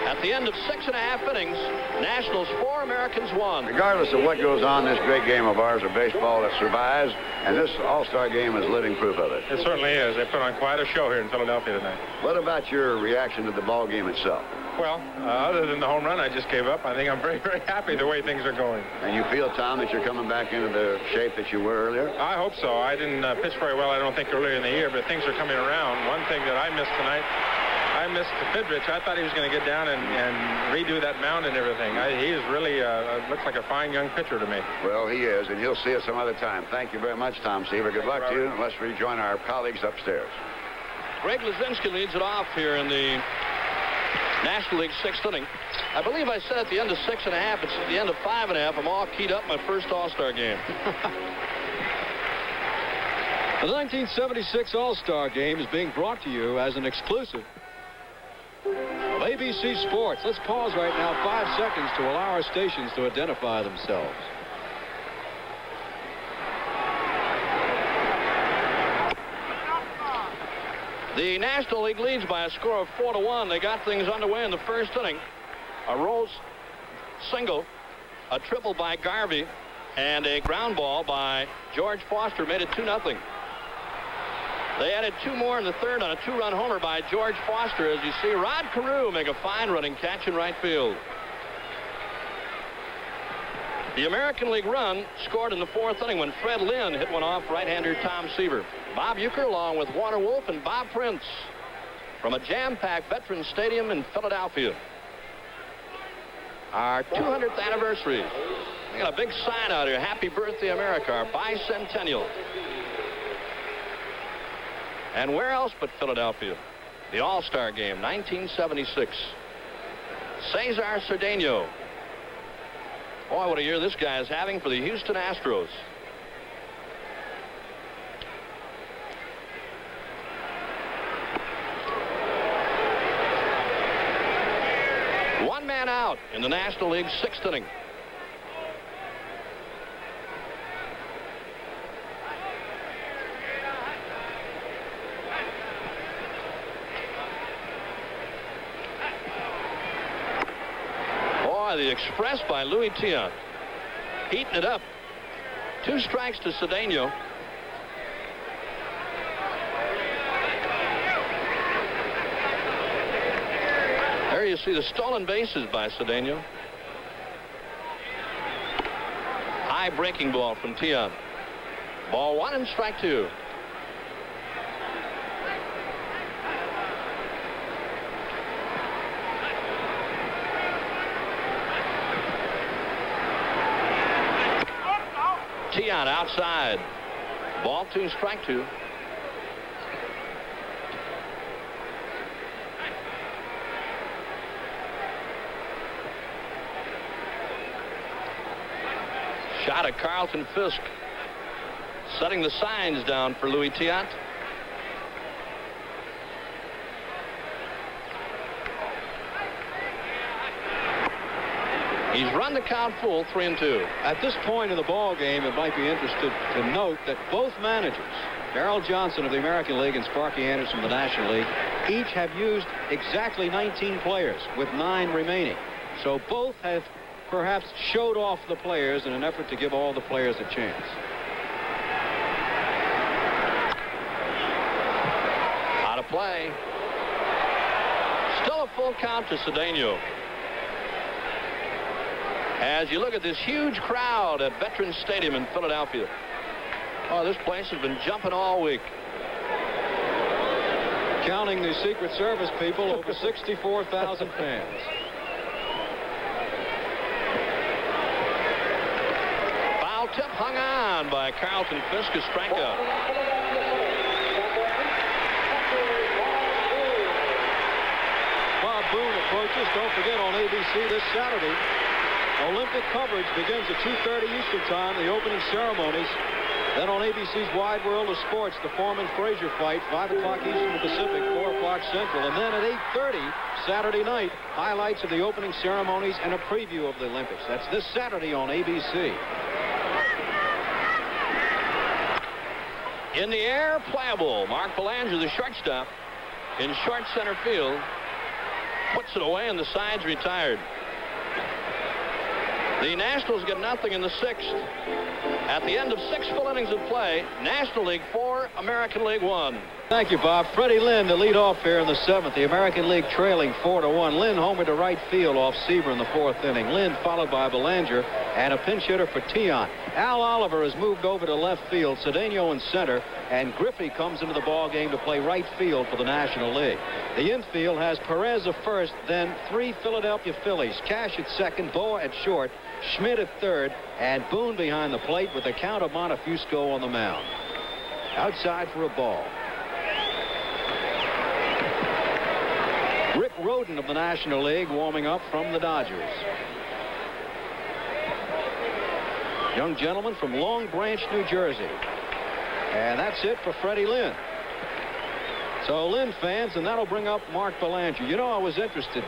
At the end of 6.5 innings, Nationals 4, Americans 1. Regardless of what goes on, this great game of ours of baseball that survives, and this All-Star game is living proof of it. It certainly is. They put on quite a show here in Philadelphia tonight. What about your reaction to the ball game itself? Well, other than the home run I just gave up, I think I'm very, very happy the way things are going. And you feel, Tom, that you're coming back into the shape that you were earlier? I hope so. I didn't pitch very well, I don't think, earlier in the year, but things are coming around. One thing that I missed tonight, I missed Fidrich. I thought he was going to get down and redo that mound and everything. He is really looks like a fine young pitcher to me. Well, he is, and you'll see it some other time. Thank you very much, Tom Seaver. Good luck to you. Let's rejoin our colleagues upstairs. Greg Luzinski leads it off here in the National League 6th inning. I believe I said at the end of 6.5. It's at the end of 5.5. I'm all keyed up my first All-Star game. The 1976 All-Star Game is being brought to you as an exclusive of ABC Sports. Let's pause right now 5 seconds to allow our stations to identify themselves. The National League leads by a score of 4-1. They got things underway in the 1st inning. A Rose single, a triple by Garvey, and a ground ball by George Foster made it 2-0. They added 2 more in the 3rd on a 2-run homer by George Foster. As you see, Rod Carew make a fine running catch in right field. The American League run scored in the 4th inning when Fred Lynn hit one off right-hander Tom Seaver. Bob Uecker along with Walter Wolf and Bob Prince from a jam-packed Veterans Stadium in Philadelphia. Our 200th anniversary. We got a big sign out here. Happy birthday, America. Our bicentennial. And where else but Philadelphia? The All-Star Game, 1976. Cesar Cedeno. Boy, what a year this guy is having for the Houston Astros. One man out in the National League 6th inning. The express by Louis Tiant. Heating it up. 2 strikes to Cedeno. There you see the stolen bases by Cedeno. High breaking ball from Tiant. Ball 1 and strike 2. Tiant outside. Ball 2, strike 2. Shot at Carlton Fisk. Setting the signs down for Louis Tiant. He's run the count full, 3-2. At this point in the ball game, it might be interesting to note that both managers, Darrell Johnson of the American League and Sparky Anderson of the National League, each have used exactly 19 players with 9 remaining. So both have perhaps showed off the players in an effort to give all the players a chance. Out of play. Still a full count to Cedeno. As you look at this huge crowd at Veterans Stadium in Philadelphia. Oh, this place has been jumping all week. Counting the Secret Service people, over 64,000 fans. Foul tip hung on by Carlton Fisk, a strikeout. Bob Boone approaches. Don't forget, on ABC this Saturday, Olympic coverage begins at 2:30 Eastern Time, the opening ceremonies. Then on ABC's Wide World of Sports, the Foreman-Frazier fight, 5 o'clock Eastern Pacific, 4 o'clock Central. And then at 8:30 Saturday night, highlights of the opening ceremonies and a preview of the Olympics. That's this Saturday on ABC. In the air, playable. Mark Belanger, the shortstop, in short center field, puts it away, and the side's retired. The Nationals get nothing in the 6th. At the end of 6 full innings of play, National League 4, American League 1. Thank you, Bob. Freddie Lynn to lead off here in the 7th. The American League trailing 4-1. Lynn homered to right field off Seaver in the 4th inning. Lynn followed by Belanger and a pinch hitter for Tion. Al Oliver has moved over to left field. Cedeno in center, and Griffey comes into the ball game to play right field for the National League. The infield has Perez at first, then 3 Philadelphia Phillies. Cash at second, Boa at short, Schmidt at third, and Boone behind the plate with the count of Montefusco on the mound. Outside for a ball. Rick Rhoden of the National League warming up from the Dodgers. Young gentleman from Long Branch, New Jersey. And that's it for Freddie Lynn. So Lynn fans, and that'll bring up Mark Belanger. You know, I was interested,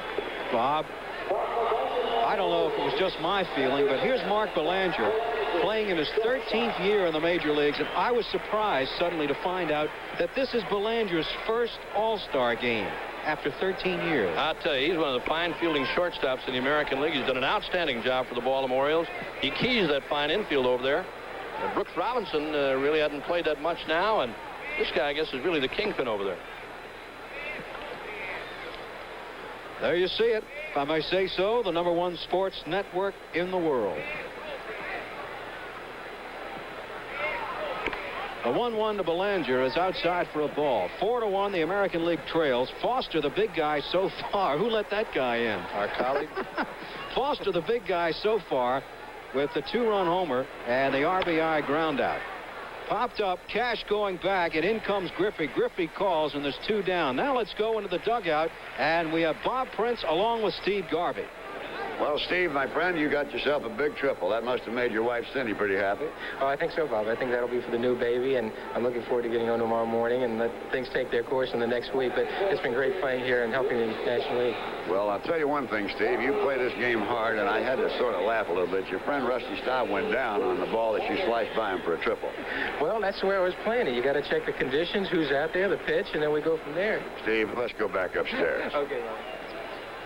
Bob. I don't know if it was just my feeling, but here's Mark Belanger playing in his 13th year in the major leagues, and I was surprised suddenly to find out that this is Belanger's first All-Star game after 13 years. I'll tell you, he's one of the fine fielding shortstops in the American League. He's done an outstanding job for the Baltimore Orioles. He keys that fine infield over there. Brooks Robinson really hasn't played that much now, and this guy, I guess, is really the kingpin over there. There you see it. If I may say so, the #1 sports network in the world. The 1-1 to Belanger is outside for a ball. 4-1, the American League trails. Foster, the big guy so far. Who let that guy in? Our colleague. Foster, the big guy so far, with the 2-run homer and the RBI ground out. Popped up, Cash going back, and in comes Griffey. Griffey calls, and there's 2 down. Now let's go into the dugout, and we have Bob Prince along with Steve Garvey. Well, Steve, my friend, you got yourself a big triple. That must have made your wife Cindy pretty happy. Oh, I think so, Bob. I think that'll be for the new baby, and I'm looking forward to getting on tomorrow morning and let things take their course in the next week. But it's been great playing here and helping the National League. Well, I'll tell you one thing, Steve. You play this game hard, and I had to sort of laugh a little bit. Your friend Rusty Staub went down on the ball that you sliced by him for a triple. Well, that's the way I was playing it. You got to check the conditions, who's out there, the pitch, and then we go from there. Steve, let's go back upstairs. Okay.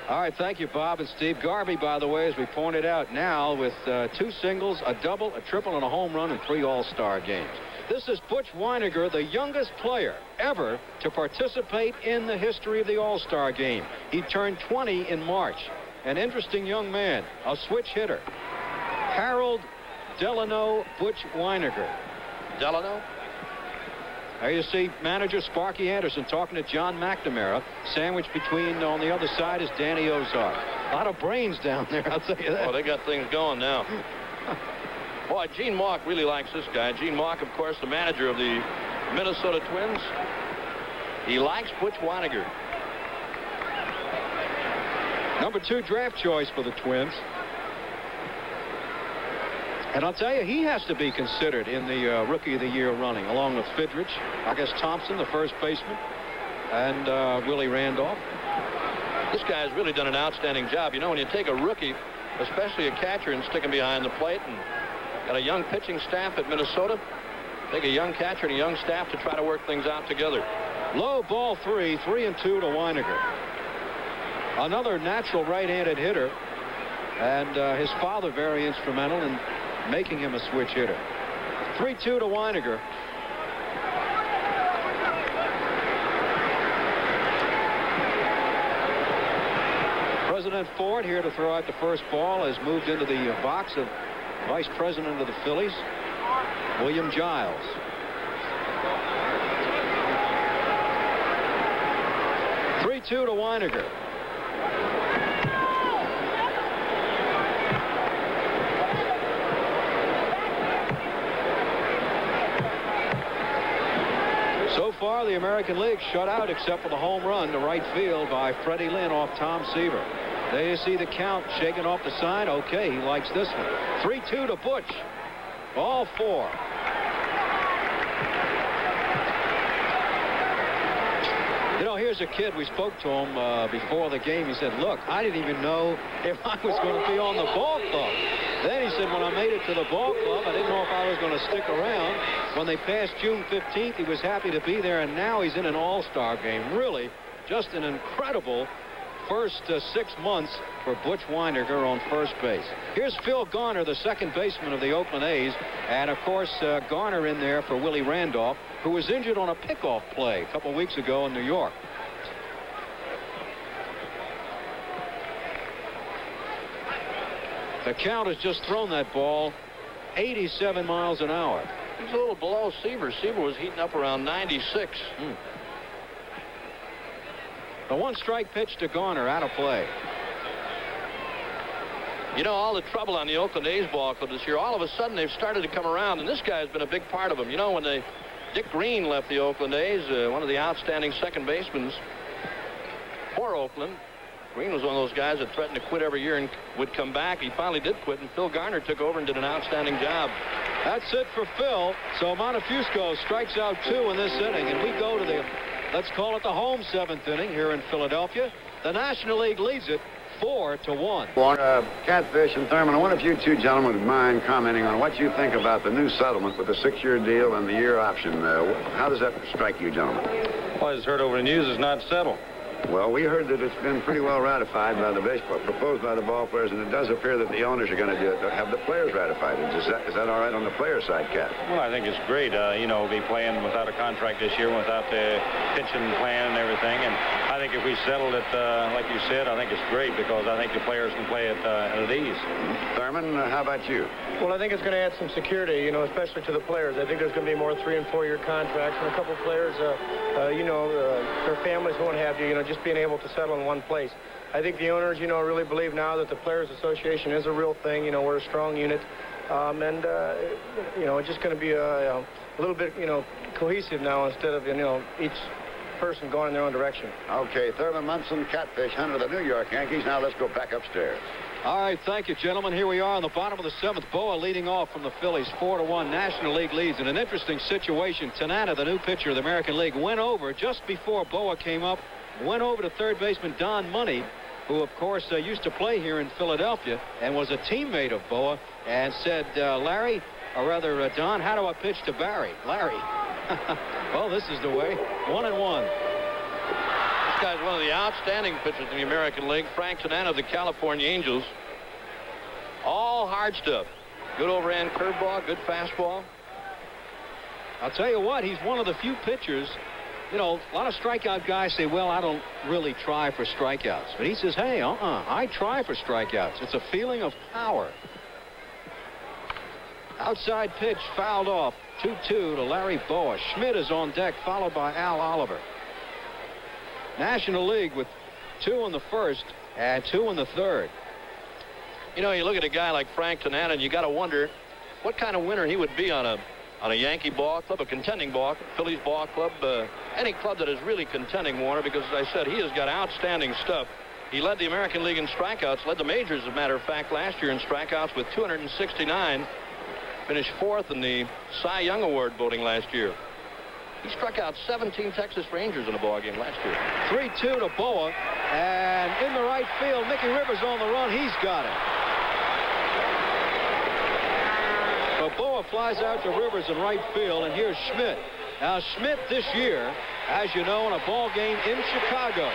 All right, thank you, Bob and Steve. Garvey, by the way, as we pointed out now, with 2 singles, a double, a triple, and a home run in 3 All-Star games. This is Butch Weiniger, the youngest player ever to participate in the history of the All-Star game. He turned 20 in March. An interesting young man, a switch hitter. Harold Delano Butch Weiniger. Delano? There you see manager Sparky Anderson talking to John McNamara. Sandwiched between, on the other side, is Danny Ozark. A lot of brains down there, I'll tell you that. Oh, they got things going now. Boy, Gene Mauch really likes this guy. Gene Mauch, of course, the manager of the Minnesota Twins. He likes Butch Weiniger. #2 draft choice for the Twins. And I'll tell you, he has to be considered in the Rookie of the Year running, along with Fidrich, I guess Thompson, the first baseman, and Willie Randolph. This guy has really done an outstanding job. You know, when you take a rookie especially a catcher, and stick him behind the plate. And got a young pitching staff at Minnesota. Take a young catcher and a young staff to try to work things out together. Low ball 3, 3-2 to Weiniger. Another natural right-handed hitter, and his father very instrumental in making him a switch hitter. 3-2 to Weiniger. President Ford, here to throw out the first ball, has moved into the box of Vice President of the Phillies, William Giles. To Weiniger. So far, the American League shut out except for the home run to right field by Freddie Lynn off Tom Seaver. There you see the count shaking off the side. Okay, he likes this one. 3-2 to Butch. Ball 4. You know, here's a kid. We spoke to him before the game. He said, look, I didn't even know if I was going to be on the ball club. Then he said, when I made it to the ball club, I didn't know if I was going to stick around. When they passed June 15th, he was happy to be there, and now he's in an all-star game. Really, just an incredible first 6 months for Butch Weiniger on first base. Here's Phil Garner, the second baseman of the Oakland A's, and of course Garner in there for Willie Randolph, who was injured on a pickoff play a couple weeks ago in New York. The count has just thrown that ball 87 miles an hour. He's a little below Seaver. Seaver was heating up around 96. The one-strike pitch to Garner, out of play. You know, all the trouble on the Oakland A's ball club this year, all of a sudden they've started to come around, and this guy's been a big part of them. You know, when Dick Green left the Oakland A's, one of the outstanding second basemen for Oakland. Green was one of those guys that threatened to quit every year and would come back. He finally did quit, and Phil Garner took over and did an outstanding job. That's it for Phil. So Montefusco strikes out 2 in this inning, and we go to the, let's call it the home 7th inning here in Philadelphia. The National League leads it 4-1. Catfish and Thurman, I wonder if you two gentlemen would mind commenting on what you think about the new settlement with the 6-year deal and the year option. How does that strike you, gentlemen? Well, I just heard over the news it's not settled. Well, we heard that it's been pretty well ratified by the baseball, proposed by the ball players, and it does appear that the owners are going to have the players ratified. Is that all right on the player side, Cat? Well, I think it's great. You know, be playing without a contract this year, without the pension plan and everything. And I think if we settled it, like you said, I think it's great because I think the players can play it at ease. Thurman, how about you? Well, I think it's going to add some security, you know, especially to the players. I think there's going to be more 3- and 4-year contracts, and a couple of players, you know, their families won't have to, you know, just being able to settle in one place. I think the owners, you know, really believe now that the Players Association is a real thing. You know, we're a strong unit, and you know, it's just going to be a little bit, you know, cohesive now instead of, you know, each person going in their own direction. Okay, Thurman Munson, Catfish Hunter, the New York Yankees. Now let's go back upstairs. All right, thank you, gentlemen. Here we are on the bottom of the 7th. Boa leading off from the Phillies, 4-1. National League leads in an interesting situation. Tanana, the new pitcher of the American League, went over just before Boa came up, went over to third baseman Don Money, who, of course, used to play here in Philadelphia and was a teammate of Boa, and said, Larry, or rather, Don, how do I pitch to Barry? Larry. Well, this is the way. 1-1. This guy's one of the outstanding pitchers in the American League. Frank Tanana of the California Angels. All hard stuff. Good overhand curveball, good fastball. I'll tell you what, he's one of the few pitchers. You know, a lot of strikeout guys say, well, I don't really try for strikeouts. But he says, hey, I try for strikeouts. It's a feeling of power. Outside pitch fouled off. 2-2 to Larry Boa. Schmidt is on deck, followed by Al Oliver. National League with 2 in the first and 2 in the third. You know, you look at a guy like Frank Tanana, and you got to wonder what kind of winner he would be on a Yankee ball club, a contending ball, Phillies ball club, any club that is really contending, Warner, because, as I said, he has got outstanding stuff. He led the American League in strikeouts, led the majors, as a matter of fact, last year in strikeouts with 269. Finished 4th in the Cy Young Award voting last year. He struck out 17 Texas Rangers in a ball game last year. 3-2 to Boa, and in the right field, Mickey Rivers on the run. He's got it. ball flies out to Rivers in right field, and here's Schmidt. Now, Schmidt this year, as you know, in a ball game in Chicago,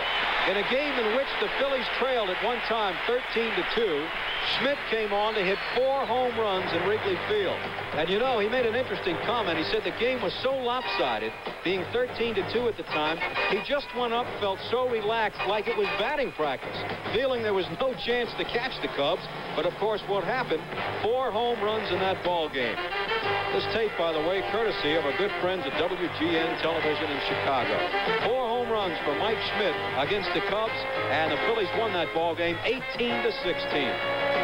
in a game in which the Phillies trailed at one time 13-2, Schmidt came on to hit 4 home runs in Wrigley Field. And you know, he made an interesting comment. He said the game was so lopsided, being 13-2 at the time, he just went up, felt so relaxed, like it was batting practice, feeling there was no chance to catch the Cubs. But of course, what happened? 4 home runs in that ball game. This tape, by the way, courtesy of our good friends at WGN Television in Chicago. 4 home runs for Mike Schmidt against the Cubs, and the Phillies won that ball game 18-16.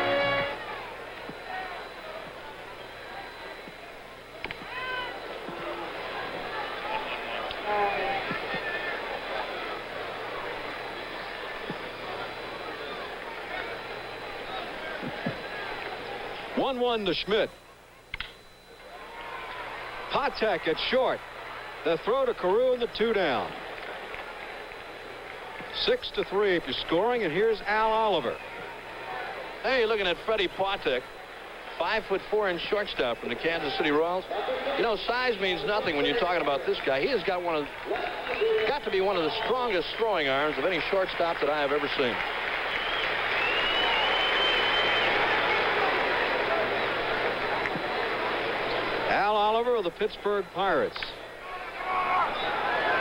One to Schmidt. Patek at short. The throw to Carew and the 2 down. 6-3 if you're scoring, and here's Al Oliver. Hey, you're looking at Freddie Patek, 5'4" shortstop from the Kansas City Royals. You know, size means nothing when you're talking about this guy. He has got to be one of the strongest throwing arms of any shortstop that I have ever seen. Al Oliver of the Pittsburgh Pirates.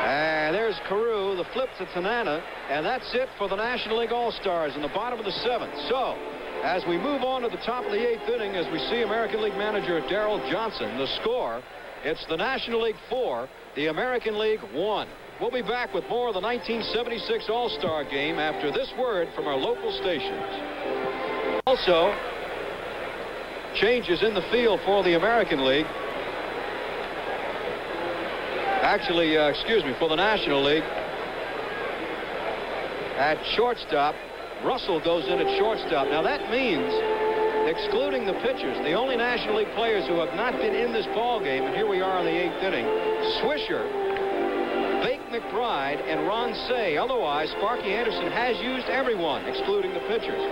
And there's Carew, the flip to Tanana, and that's it for the National League All-Stars in the bottom of the 7th. So, as we move on to the top of the 8th inning, as we see American League manager Darrell Johnson, the score, it's the National League 4, the American League 1. We'll be back with more of the 1976 All-Star Game after this word from our local stations. Also, changes in the field for the American League. Actually, for the National League. At shortstop, Russell goes in at shortstop. Now that means, excluding the pitchers, the only National League players who have not been in this ball game, and here we are in the 8th inning, Swisher, Bake McBride, and Ron Cey. Otherwise, Sparky Anderson has used everyone, excluding the pitchers.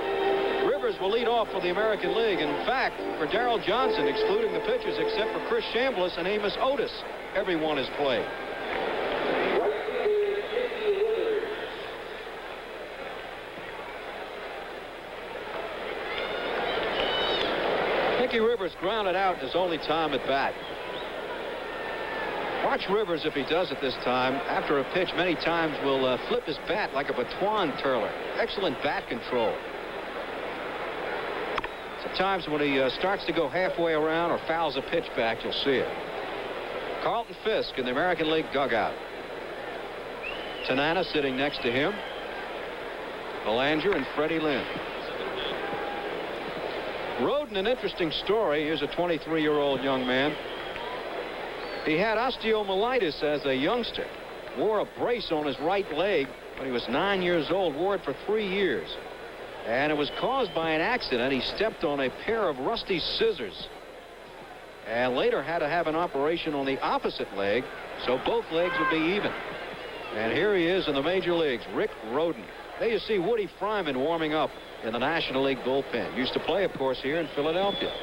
Rivers will lead off for the American League. In fact, for Darrell Johnson, excluding the pitchers except for Chris Chambliss and Amos Otis, everyone has played. Mickey Rivers grounded out his only time at bat. Watch Rivers if he does it this time. After a pitch, many times will flip his bat like a baton twirler. Excellent bat control. Sometimes when he starts to go halfway around or fouls a pitch back, you'll see it. Carlton Fisk in the American League dugout. Tanana sitting next to him. Belanger and Freddie Lynn. Roden, an interesting story. Here's a 23-year-old young man. He had osteomyelitis as a youngster. Wore a brace on his right leg when he was 9 years old. Wore it for 3 years. And it was caused by an accident. He stepped on a pair of rusty scissors and later had to have an operation on the opposite leg so both legs would be even. And here he is in the major leagues, Rick Roden. There you see Woody Fryman warming up in the National League bullpen. Used to play, of course, here in Philadelphia.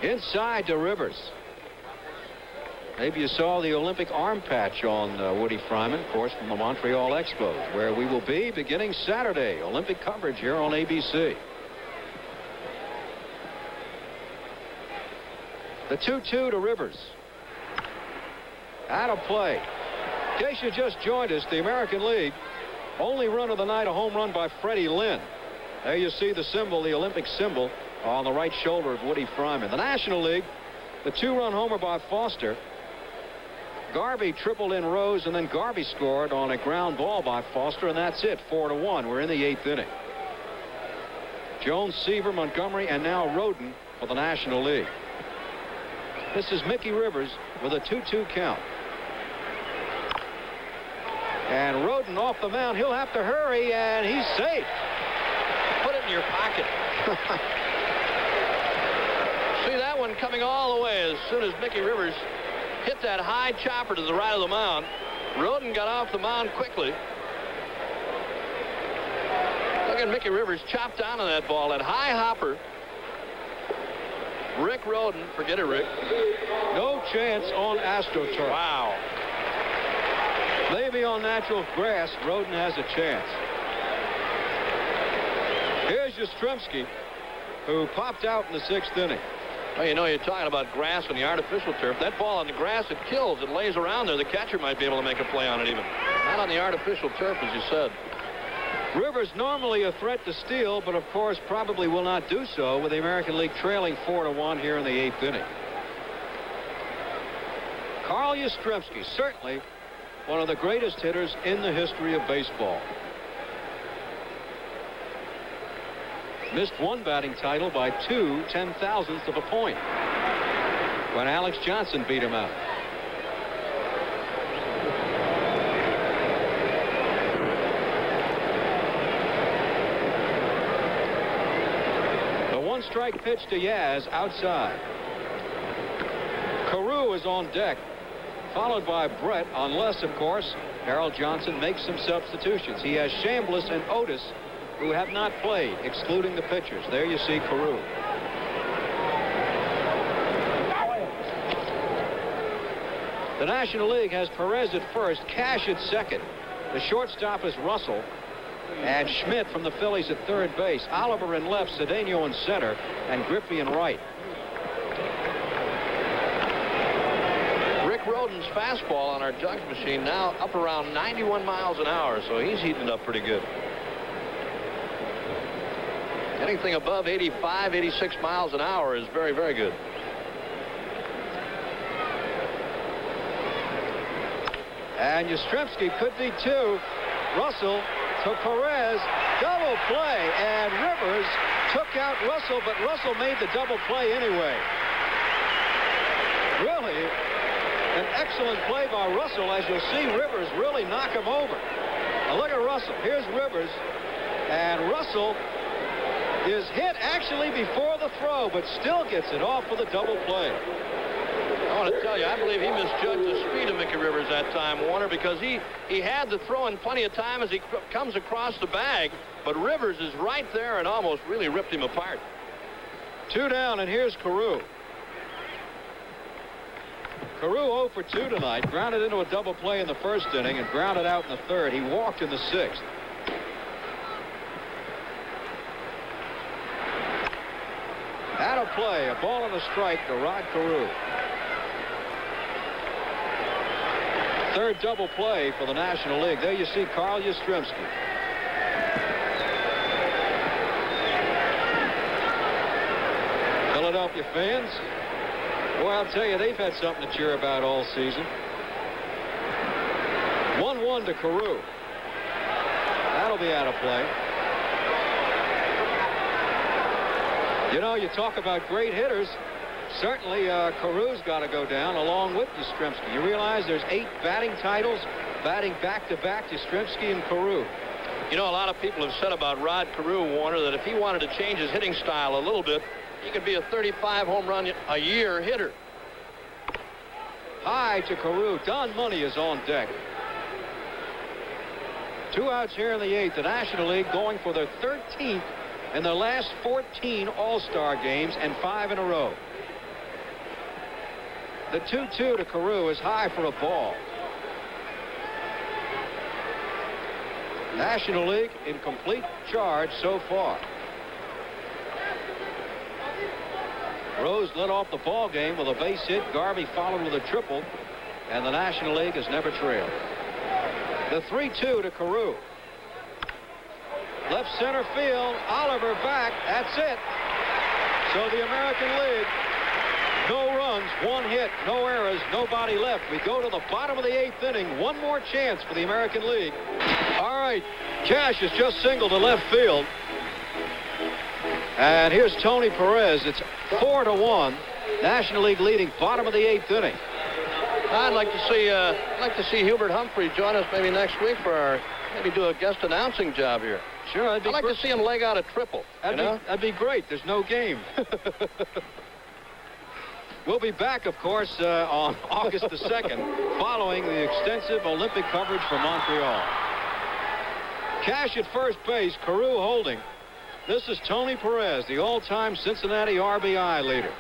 Inside to Rivers. Maybe you saw the Olympic arm patch on Woody Fryman, of course, from the Montreal Expos, where we will be beginning Saturday. Olympic coverage here on ABC. The 2-2 to Rivers. Out of play. In case you just joined us, the American League, only run of the night, a home run by Freddie Lynn. There you see the symbol, the Olympic symbol, on the right shoulder of Woody Fryman. The National League, the 2-run homer by Foster. Garvey tripled in Rose, and then Garvey scored on a ground ball by Foster, and that's it, 4-1. We're in the 8th inning. Jones, Seaver, Montgomery, and now Roden for the National League. This is Mickey Rivers with a 2-2 count. And Roden off the mound. He'll have to hurry, and he's safe. Put it in your pocket. See that one coming all the way as soon as Mickey Rivers hit that high chopper to the right of the mound. Roden got off the mound quickly. Look at Mickey Rivers chop down on that ball. That high hopper. Rick Rhoden. Forget it, Rick. No chance on AstroTurf. Wow. Maybe on natural grass, Rhoden has a chance. Here's Yastrzemski, who popped out in the 6th inning. Well, you know, you're talking about grass and the artificial turf. That ball on the grass, it kills. It lays around there. The catcher might be able to make a play on it even. Not on the artificial turf, as you said. Rivers normally a threat to steal, but of course probably will not do so with the American League trailing 4-1 here in the 8th inning. Carl Yastrzemski, certainly one of the greatest hitters in the history of baseball. Missed one batting title by 2/10,000ths of a point when Alex Johnson beat him out. The one-strike pitch to Yaz outside. Carew is on deck, followed by Brett, unless, of course, Harold Johnson makes some substitutions. He has Chambliss and Otis, who have not played, excluding the pitchers. There you see Carew. The National League has Perez at first, Cash at second. The shortstop is Russell, and Schmidt from the Phillies at third base. Oliver in left, Cedeno in center, and Griffey in right. Rick Rhoden's fastball on our jugs machine now up around 91 miles an hour, so he's heating up pretty good. Anything above 85, 86 miles an hour is very, very good. And Yastrzemski could be two. Russell to Perez. Double play. And Rivers took out Russell, but Russell made the double play anyway. Really an excellent play by Russell, as you'll see Rivers really knock him over. Now look at Russell. Here's Rivers. And Russell is hit actually before the throw, but still gets it off for the double play. I want to tell you, I believe he misjudged the speed of Mickey Rivers that time, Warner, because he had the throw in plenty of time as he comes across the bag, but Rivers is right there and almost really ripped him apart. 2 down, and here's Carew. Carew 0 for 2 tonight. Grounded into a double play in the 1st inning and grounded out in the 3rd. He walked in the 6th. Out of play, a ball and a strike to Rod Carew. 3rd double play for the National League. There you see Carl Yastrzemski. Philadelphia fans, boy, I'll tell you, they've had something to cheer about all season. 1-1 to Carew. That'll be out of play. You know, you talk about great hitters. Certainly, Carew's got to go down along with Yastrzemski. You realize there's 8 batting titles, batting back-to-back, Yastrzemski and Carew. You know, a lot of people have said about Rod Carew, Warner, that if he wanted to change his hitting style a little bit, he could be a 35 home run a year hitter. High to Carew. Don Money is on deck. 2 outs here in the 8th. The National League going for their 13th in their last 14 All-Star games and 5 in a row. The 2-2 to Carew is high for a ball. National League in complete charge so far. Rose led off the ball game with a base hit. Garvey followed with a triple, and the National League has never trailed. The 3-2 to Carew. Left center field. Oliver back. That's it. So the American League, no runs, 1 hit, no errors, nobody left. We go to the bottom of the 8th inning. 1 more chance for the American League. All right, Cash has just singled to left field. And here's Tony Perez. It's 4-1. National League leading, bottom of the 8th inning. I'd like to see Hubert Humphrey join us maybe next week for maybe do a guest announcing job here. Sure, I'd like to see him leg out a triple. That'd be great. There's no game. We'll be back, of course, on August the 2nd, following the extensive Olympic coverage from Montreal. Cash at first base, Carew holding. This is Tony Perez, the all-time Cincinnati RBI leader.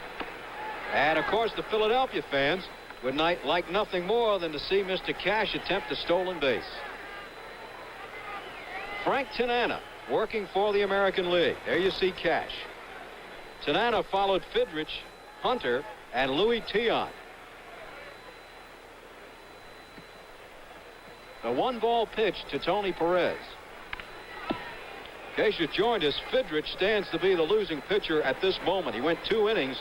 And, of course, the Philadelphia fans would like nothing more than to see Mr. Cash attempt a stolen base. Frank Tanana working for the American League. There you see Cash. Tanana followed Fidrich, Hunter, and Louis Tiant. The 1-ball pitch to Tony Perez. In case you joined us, Fidrich stands to be the losing pitcher at this moment. He went 2 innings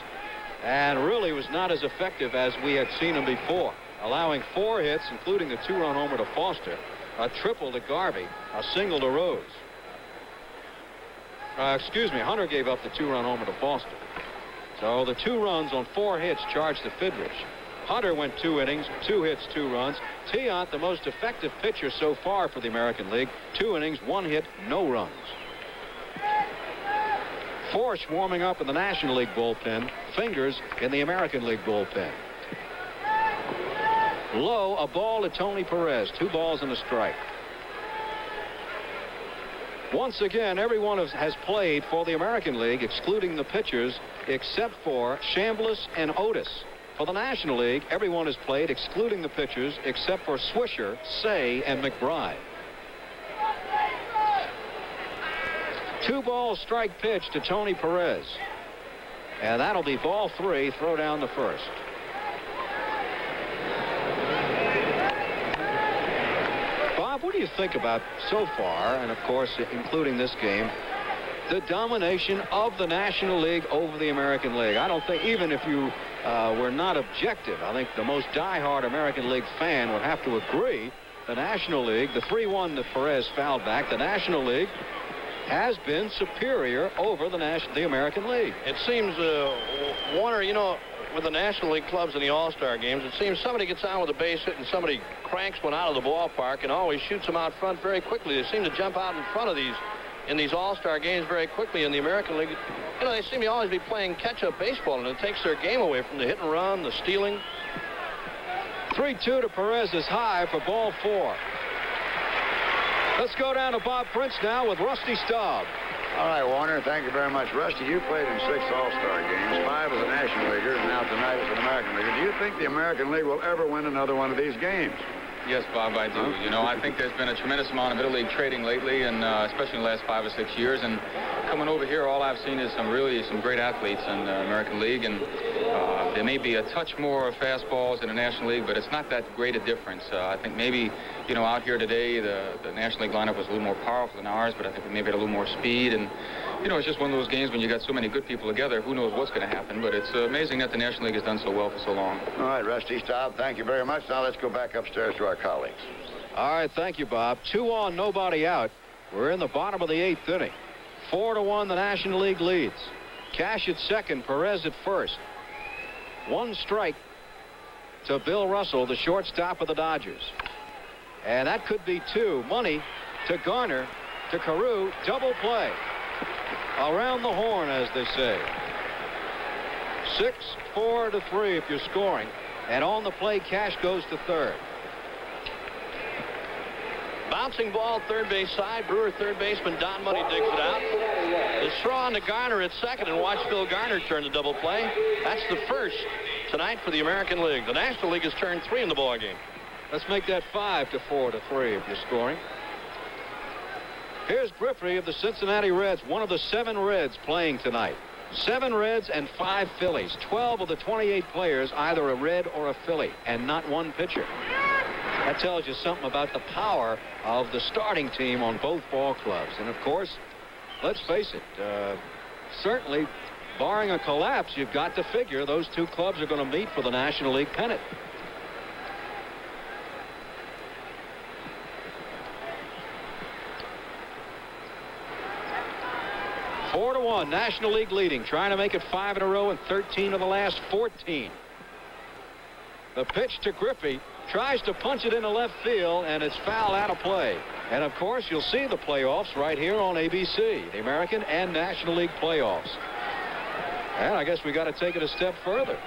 and really was not as effective as we had seen him before, allowing 4 hits, including the 2-run homer to Foster, a triple to Garvey, a single to Rose. Hunter gave up the 2-run homer to Foster. So the 2 runs on 4 hits charged to Fidrich. Hunter went 2 innings, 2 hits, 2 runs. Tiant, the most effective pitcher so far for the American League, 2 innings, 1 hit, no runs. Forsch warming up in the National League bullpen. Fingers in the American League bullpen. Low, a ball to Tony Perez. 2 balls and a strike. Once again, everyone has played for the American League, excluding the pitchers, except for Chambliss and Otis. For the National League, everyone has played, excluding the pitchers, except for Swisher, Say, and McBride. 2-ball strike pitch to Tony Perez. And that'll be ball 3, throw down the first. Bob, what do you think about so far, and of course including this game, the domination of the National League over the American League? I don't think, even if you were not objective, I think the most diehard American League fan would have to agree the National League, the 3-1 that Perez fouled back, the National League has been superior over the American League. It seems, Warner, you know, with the National League clubs in the All-Star games, it seems somebody gets on with a base hit and somebody cranks one out of the ballpark and always shoots them out front very quickly. They seem to jump out in front of these All-Star games very quickly. In the American League, you know, they seem to always be playing catch-up baseball, and it takes their game away from the hit and run, the stealing. 3-2 to Perez is high for ball 4. Let's go down to Bob Prince now with Rusty Staub. All right, Warner, thank you very much. Rusty, you played in 6 All-Star games, 5 as a National Leaguer, and now tonight as an American Leaguer. Do you think the American League will ever win another one of these games? Yes, Bob, I do. You know, I think there's been a tremendous amount of interleague trading lately, and especially in the last 5 or 6 years. And coming over here, all I've seen is some great athletes in the American League. And there may be a touch more fastballs in the National League, but it's not that great a difference. I think maybe, you know, out here today, the National League lineup was a little more powerful than ours, but I think we maybe had a little more speed. And, you know, it's just one of those games when you got so many good people together, who knows what's going to happen. But it's amazing that the National League has done so well for so long. All right, Rusty Staub, thank you very much. Now let's go back upstairs to our colleagues. All right, thank you, Bob. 2 on, nobody out. We're in the bottom of the 8th inning. 4-1, the National League leads. Cash at second, Perez at first. 1 strike to Bill Russell, the shortstop of the Dodgers. And that could be 2. Money to Garner, to Carew, double play. Around the horn, as they say. 6-4-3 if you're scoring. And on the play, Cash goes to third. Bouncing ball, third base side. Brewer, third baseman Don Money digs it out. The throw on to Garner at second, and watch Phil Garner turn the double play. That's the first tonight for the American League. The National League has turned 3 in the ball game. Let's make that 5-4-3 if you're scoring. Here's Griffey of the Cincinnati Reds, one of the 7 Reds playing tonight. 7 Reds and 5 Phillies. 12 of the 28 players either a Red or a Philly, and not 1 pitcher. That tells you something about the power of the starting team on both ball clubs. And, of course, let's face it, certainly, barring a collapse, you've got to figure those 2 clubs are going to meet for the National League pennant. Four to 1, National League leading, trying to make it 5 in a row and 13 of the last 14. The pitch to Griffey. Tries to punch it into left field, and it's foul out of play. And, of course, you'll see the playoffs right here on ABC, the American and National League playoffs. And I guess we got to take it a step further.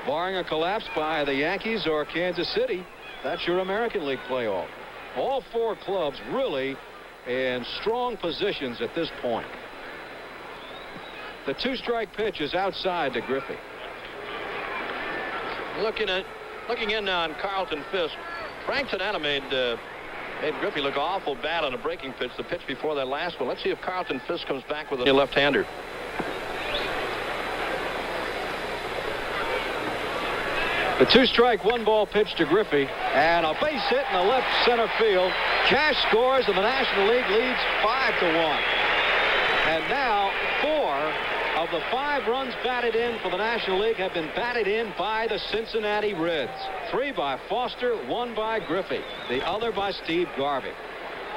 Barring a collapse by the Yankees or Kansas City, that's your American League playoff. All 4 clubs really in strong positions at this point. The 2-strike pitch is outside to Griffey. Looking in now on Carlton Fisk. Frank Tanana made Griffey look awful bad on a breaking pitch, the pitch before that last one. Let's see if Carlton Fisk comes back with a left-hander. The 2-strike, 1-ball pitch to Griffey, and a base hit in the left center field. Cash scores, and the National League leads 5-1. And now 4 of the 5 runs batted in for the National League have been batted in by the Cincinnati Reds. 3 by Foster, 1 by Griffey, the other by Steve Garvey.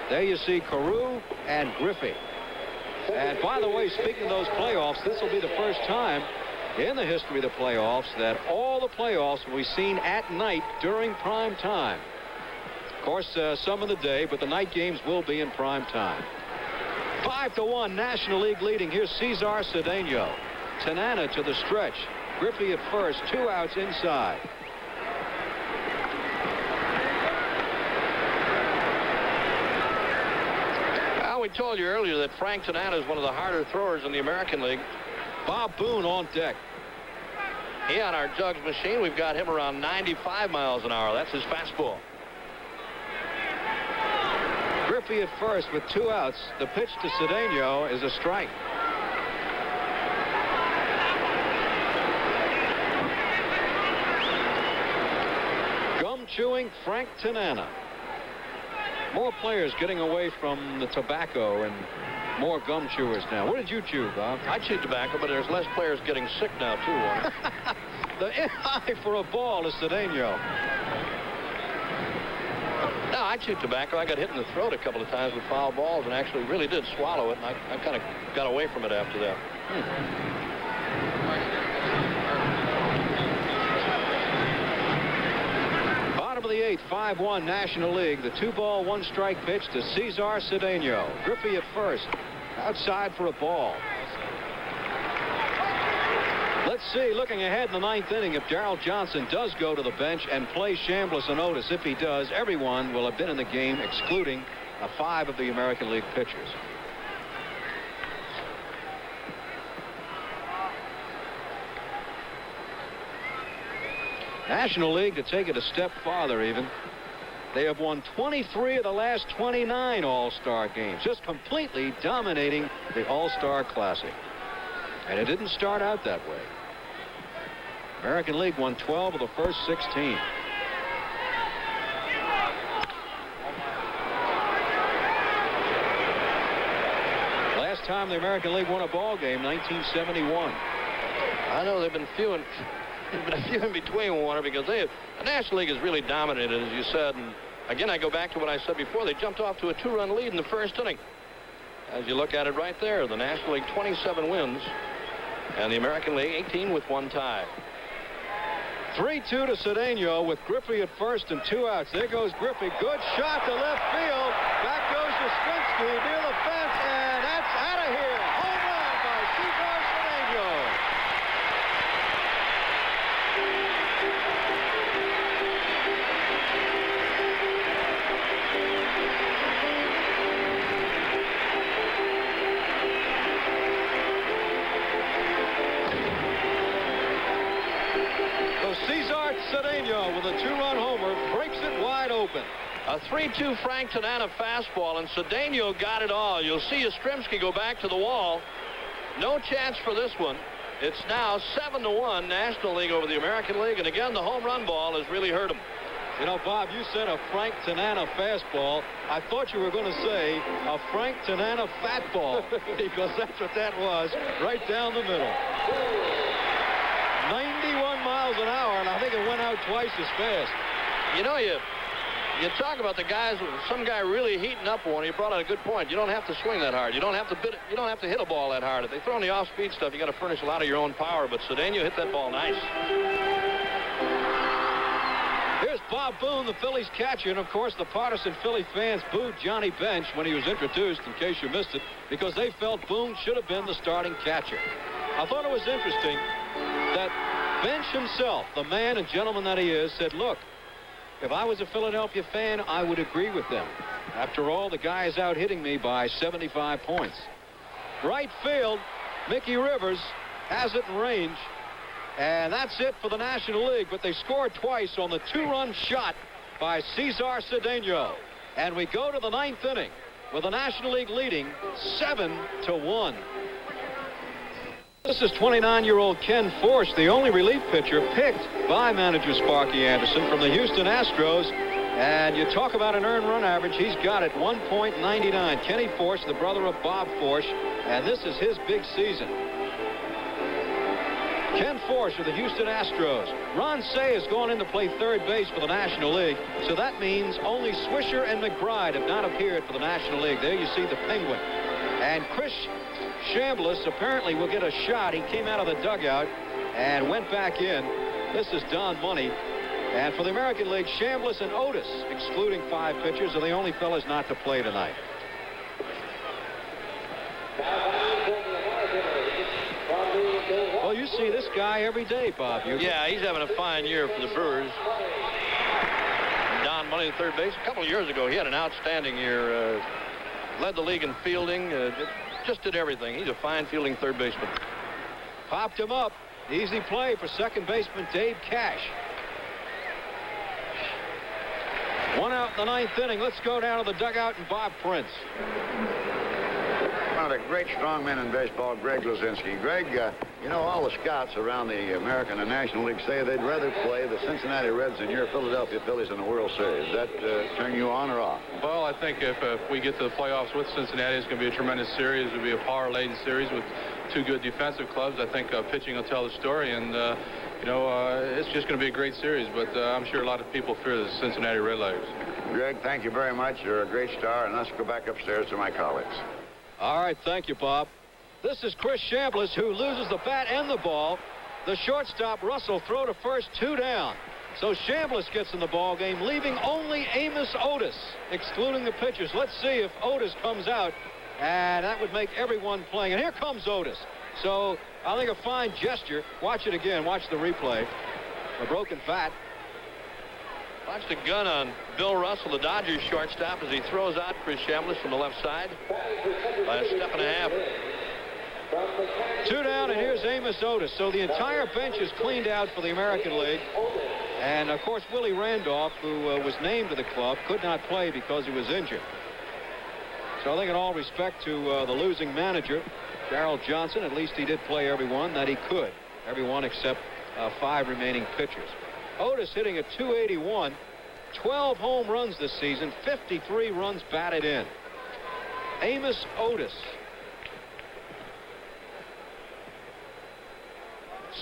There you see Carew and Griffey. And by the way, speaking of those playoffs, this will be the first time in the history of the playoffs that all the playoffs will be seen at night during prime time. Of course, some of the day, but the night games will be in prime time. 5-1, National League leading. Here's Cesar Cedeno. Tanana to the stretch. Griffey at first, 2 outs inside. Well, we told you earlier that Frank Tanana is one of the harder throwers in the American League. Bob Boone on deck. He on our jugs machine. We've got him around 95 miles an hour. That's his fastball. Griffey at first with 2 outs. The pitch to Cedeno is a strike. Gum-chewing Frank Tanana. More players getting away from the tobacco and more gum chewers now. What did you chew, Bob? I chew tobacco, but there's less players getting sick now, too, Warner. The in-high for a ball is Cedeno. No, I chewed tobacco. I got hit in the throat a couple of times with foul balls and actually really did swallow it, and I kind of got away from it after that. Bottom of the 8th, 5-1 National League. The 2-ball, 1-strike pitch to Cesar Cedeno. Griffey at first. Outside for a ball. Let's see, looking ahead in the 9th inning, if Darrell Johnson does go to the bench and play Chambliss and Otis. If he does, everyone will have been in the game, excluding 5 of the American League pitchers. National League, to take it a step farther even, they have won 23 of the last 29 All-Star games, just completely dominating the All-Star Classic. And it didn't start out that way. American League won 12 of the first 16. Last time the American League won a ball game, 1971. I know they've been few and in between, Warner, because the National League has really dominated, as you said. And again, I go back to what I said before. They jumped off to a 2-run lead in the first inning. As you look at it right there, the National League 27 wins, and the American League 18 with 1 tie. 3-2 to Cedeno with Griffey at first and 2 outs. There goes Griffey. Good shot to left field. Back goes Yastrzemski near the fence, and that's out of here. Home run by Cesar Cedeno. Cesar Cedeno with a 2-run homer breaks it wide open. A 3-2 Frank Tanana fastball, and Cedeno got it all. You'll see Yastrzemski go back to the wall. No chance for this one. It's now 7-1 National League over the American League, and again the home run ball has really hurt him. You know, Bob, you said a Frank Tanana fastball. I thought you were going to say a Frank Tanana fat ball because that's what that was, right down the middle. 91 miles an hour, and I think it went out twice as fast. You know, you talk about the guys, some guy really heating up one. You brought out a good point. You don't have to swing that hard. You don't have to hit a ball that hard. If they throw in the off-speed stuff, you got to furnish a lot of your own power. But Cedeno hit that ball nice. Here's Bob Boone, the Phillies catcher, and of course the partisan Philly fans booed Johnny Bench when he was introduced, in case you missed it, because they felt Boone should have been the starting catcher. I thought it was interesting that Bench himself, the man and gentleman that he is, said, look, if I was a Philadelphia fan, I would agree with them. After all, the guy is out hitting me by 75 points. Right field, Mickey Rivers has it in range. And that's it for the National League. But they scored twice on the 2-run shot by Cesar Cedeno. And we go to the 9th inning with the National League leading 7-1. This is 29-year-old Ken Force, the only relief pitcher picked by manager Sparky Anderson from the Houston Astros. And you talk about an earned run average, he's got it, 1.99. Kenny Force, the brother of Bob Force, and this is his big season. Ken Force of the Houston Astros. Ron Cey has gone in to play third base for the National League, so that means only Swisher and McBride have not appeared for the National League. There you see the Penguin. And Chris Chambliss apparently will get a shot. He came out of the dugout and went back in. This is Don Money. And for the American League, Chambliss and Otis, excluding 5 pitchers, are the only fellas not to play tonight. Well, you see this guy every day, Bob. Yeah, he's having a fine year for the Brewers. Don Money at third base. A couple of years ago, he had an outstanding year. Led the league in fielding. Just did everything. He's a fine fielding third baseman. Popped him up. Easy play for second baseman Dave Cash. 1 out in the 9th inning. Let's go down to the dugout and Bob Prince. One of the great strong men in baseball, Greg Luzinski. Greg, you know, all the scouts around the American and National League say they'd rather play the Cincinnati Reds than your Philadelphia Phillies in the World Series. Does that turn you on or off? Well, I think if we get to the playoffs with Cincinnati, it's going to be a tremendous series. It'll be a power-laden series with 2 good defensive clubs. I think pitching will tell the story, and you know, it's just going to be a great series. But I'm sure a lot of people fear the Cincinnati Redlegs. Greg, thank you very much. You're a great star, and let's go back upstairs to my colleagues. All right, thank you, Bob. This is Chris Chambliss, who loses the bat and the ball. The shortstop, Russell, throw to first, 2 down. So Chambliss gets in the ball game, leaving only Amos Otis, excluding the pitchers. Let's see if Otis comes out, and that would make everyone playing. And here comes Otis. So I think a fine gesture. Watch it again. Watch the replay. A broken bat. Watch the gun on Bill Russell, the Dodgers shortstop, as he throws out Chris Chambliss from the left side by a step and a half. 2 down, and here's Amos Otis. So the entire bench is cleaned out for the American League. And, of course, Willie Randolph, who was named to the club, could not play because he was injured. So I think in all respect to the losing manager, Darrell Johnson, at least he did play everyone that he could. Everyone except 5 remaining pitchers. Otis hitting at .281, 12 home runs this season, 53 runs batted in. Amos Otis.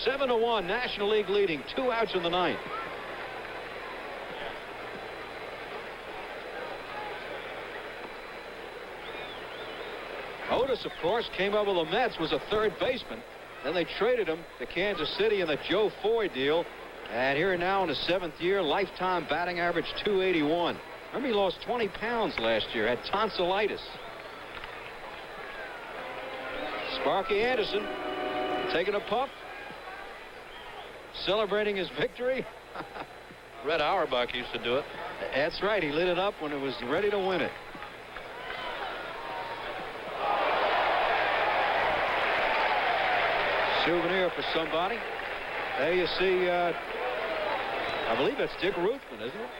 7-1, National League leading, 2 outs in the 9th. Otis, of course, came up with the Mets, was a third baseman. Then they traded him to Kansas City in the Joe Foy deal. And here now in his 7th year, lifetime batting average .281. Remember, he lost 20 pounds last year, had tonsillitis. Sparky Anderson taking a puff, celebrating his victory. Red Auerbach used to do it. That's right. He lit it up when it was ready to win it. Souvenir for somebody. There you see, I believe that's Dick Ruthman, isn't it?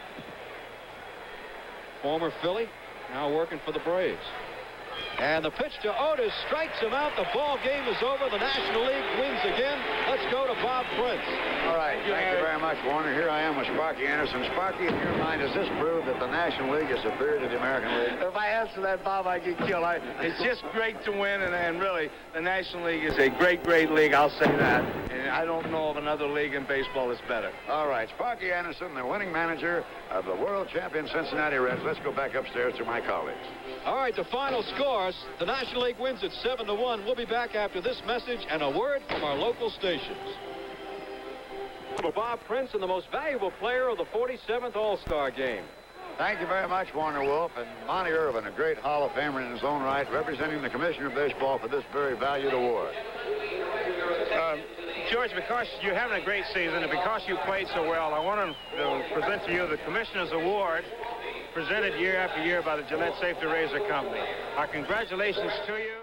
Former Philly, now working for the Braves. And the pitch to Otis strikes him out. The ball game is over. The National League wins again. Let's go to Bob Prince. All right. Thank you very much, Warner. Here I am with Sparky Anderson. Sparky, in your mind, does this prove that the National League is superior to the American League? If I answer that, Bob, I get killed. It's just great to win, and really, the National League is a great, great league. I'll say that. And I don't know of another league in baseball that's better. All right. Sparky Anderson, the winning manager of the world champion Cincinnati Reds. Let's go back upstairs to my colleagues. All right, the final scores. The National League wins at 7-1. We'll be back after this message and a word from our local stations. For Bob Prince and the most valuable player of the 47th All-Star Game. Thank you very much, Warner Wolf. And Monty Irvin, a great Hall of Famer in his own right, representing the Commissioner of Baseball for this very valued award. George, because you're having a great season and because you played so well, I want to present to you the Commissioner's Award presented year after year by the Gillette Safety Razor Company. Our congratulations to you.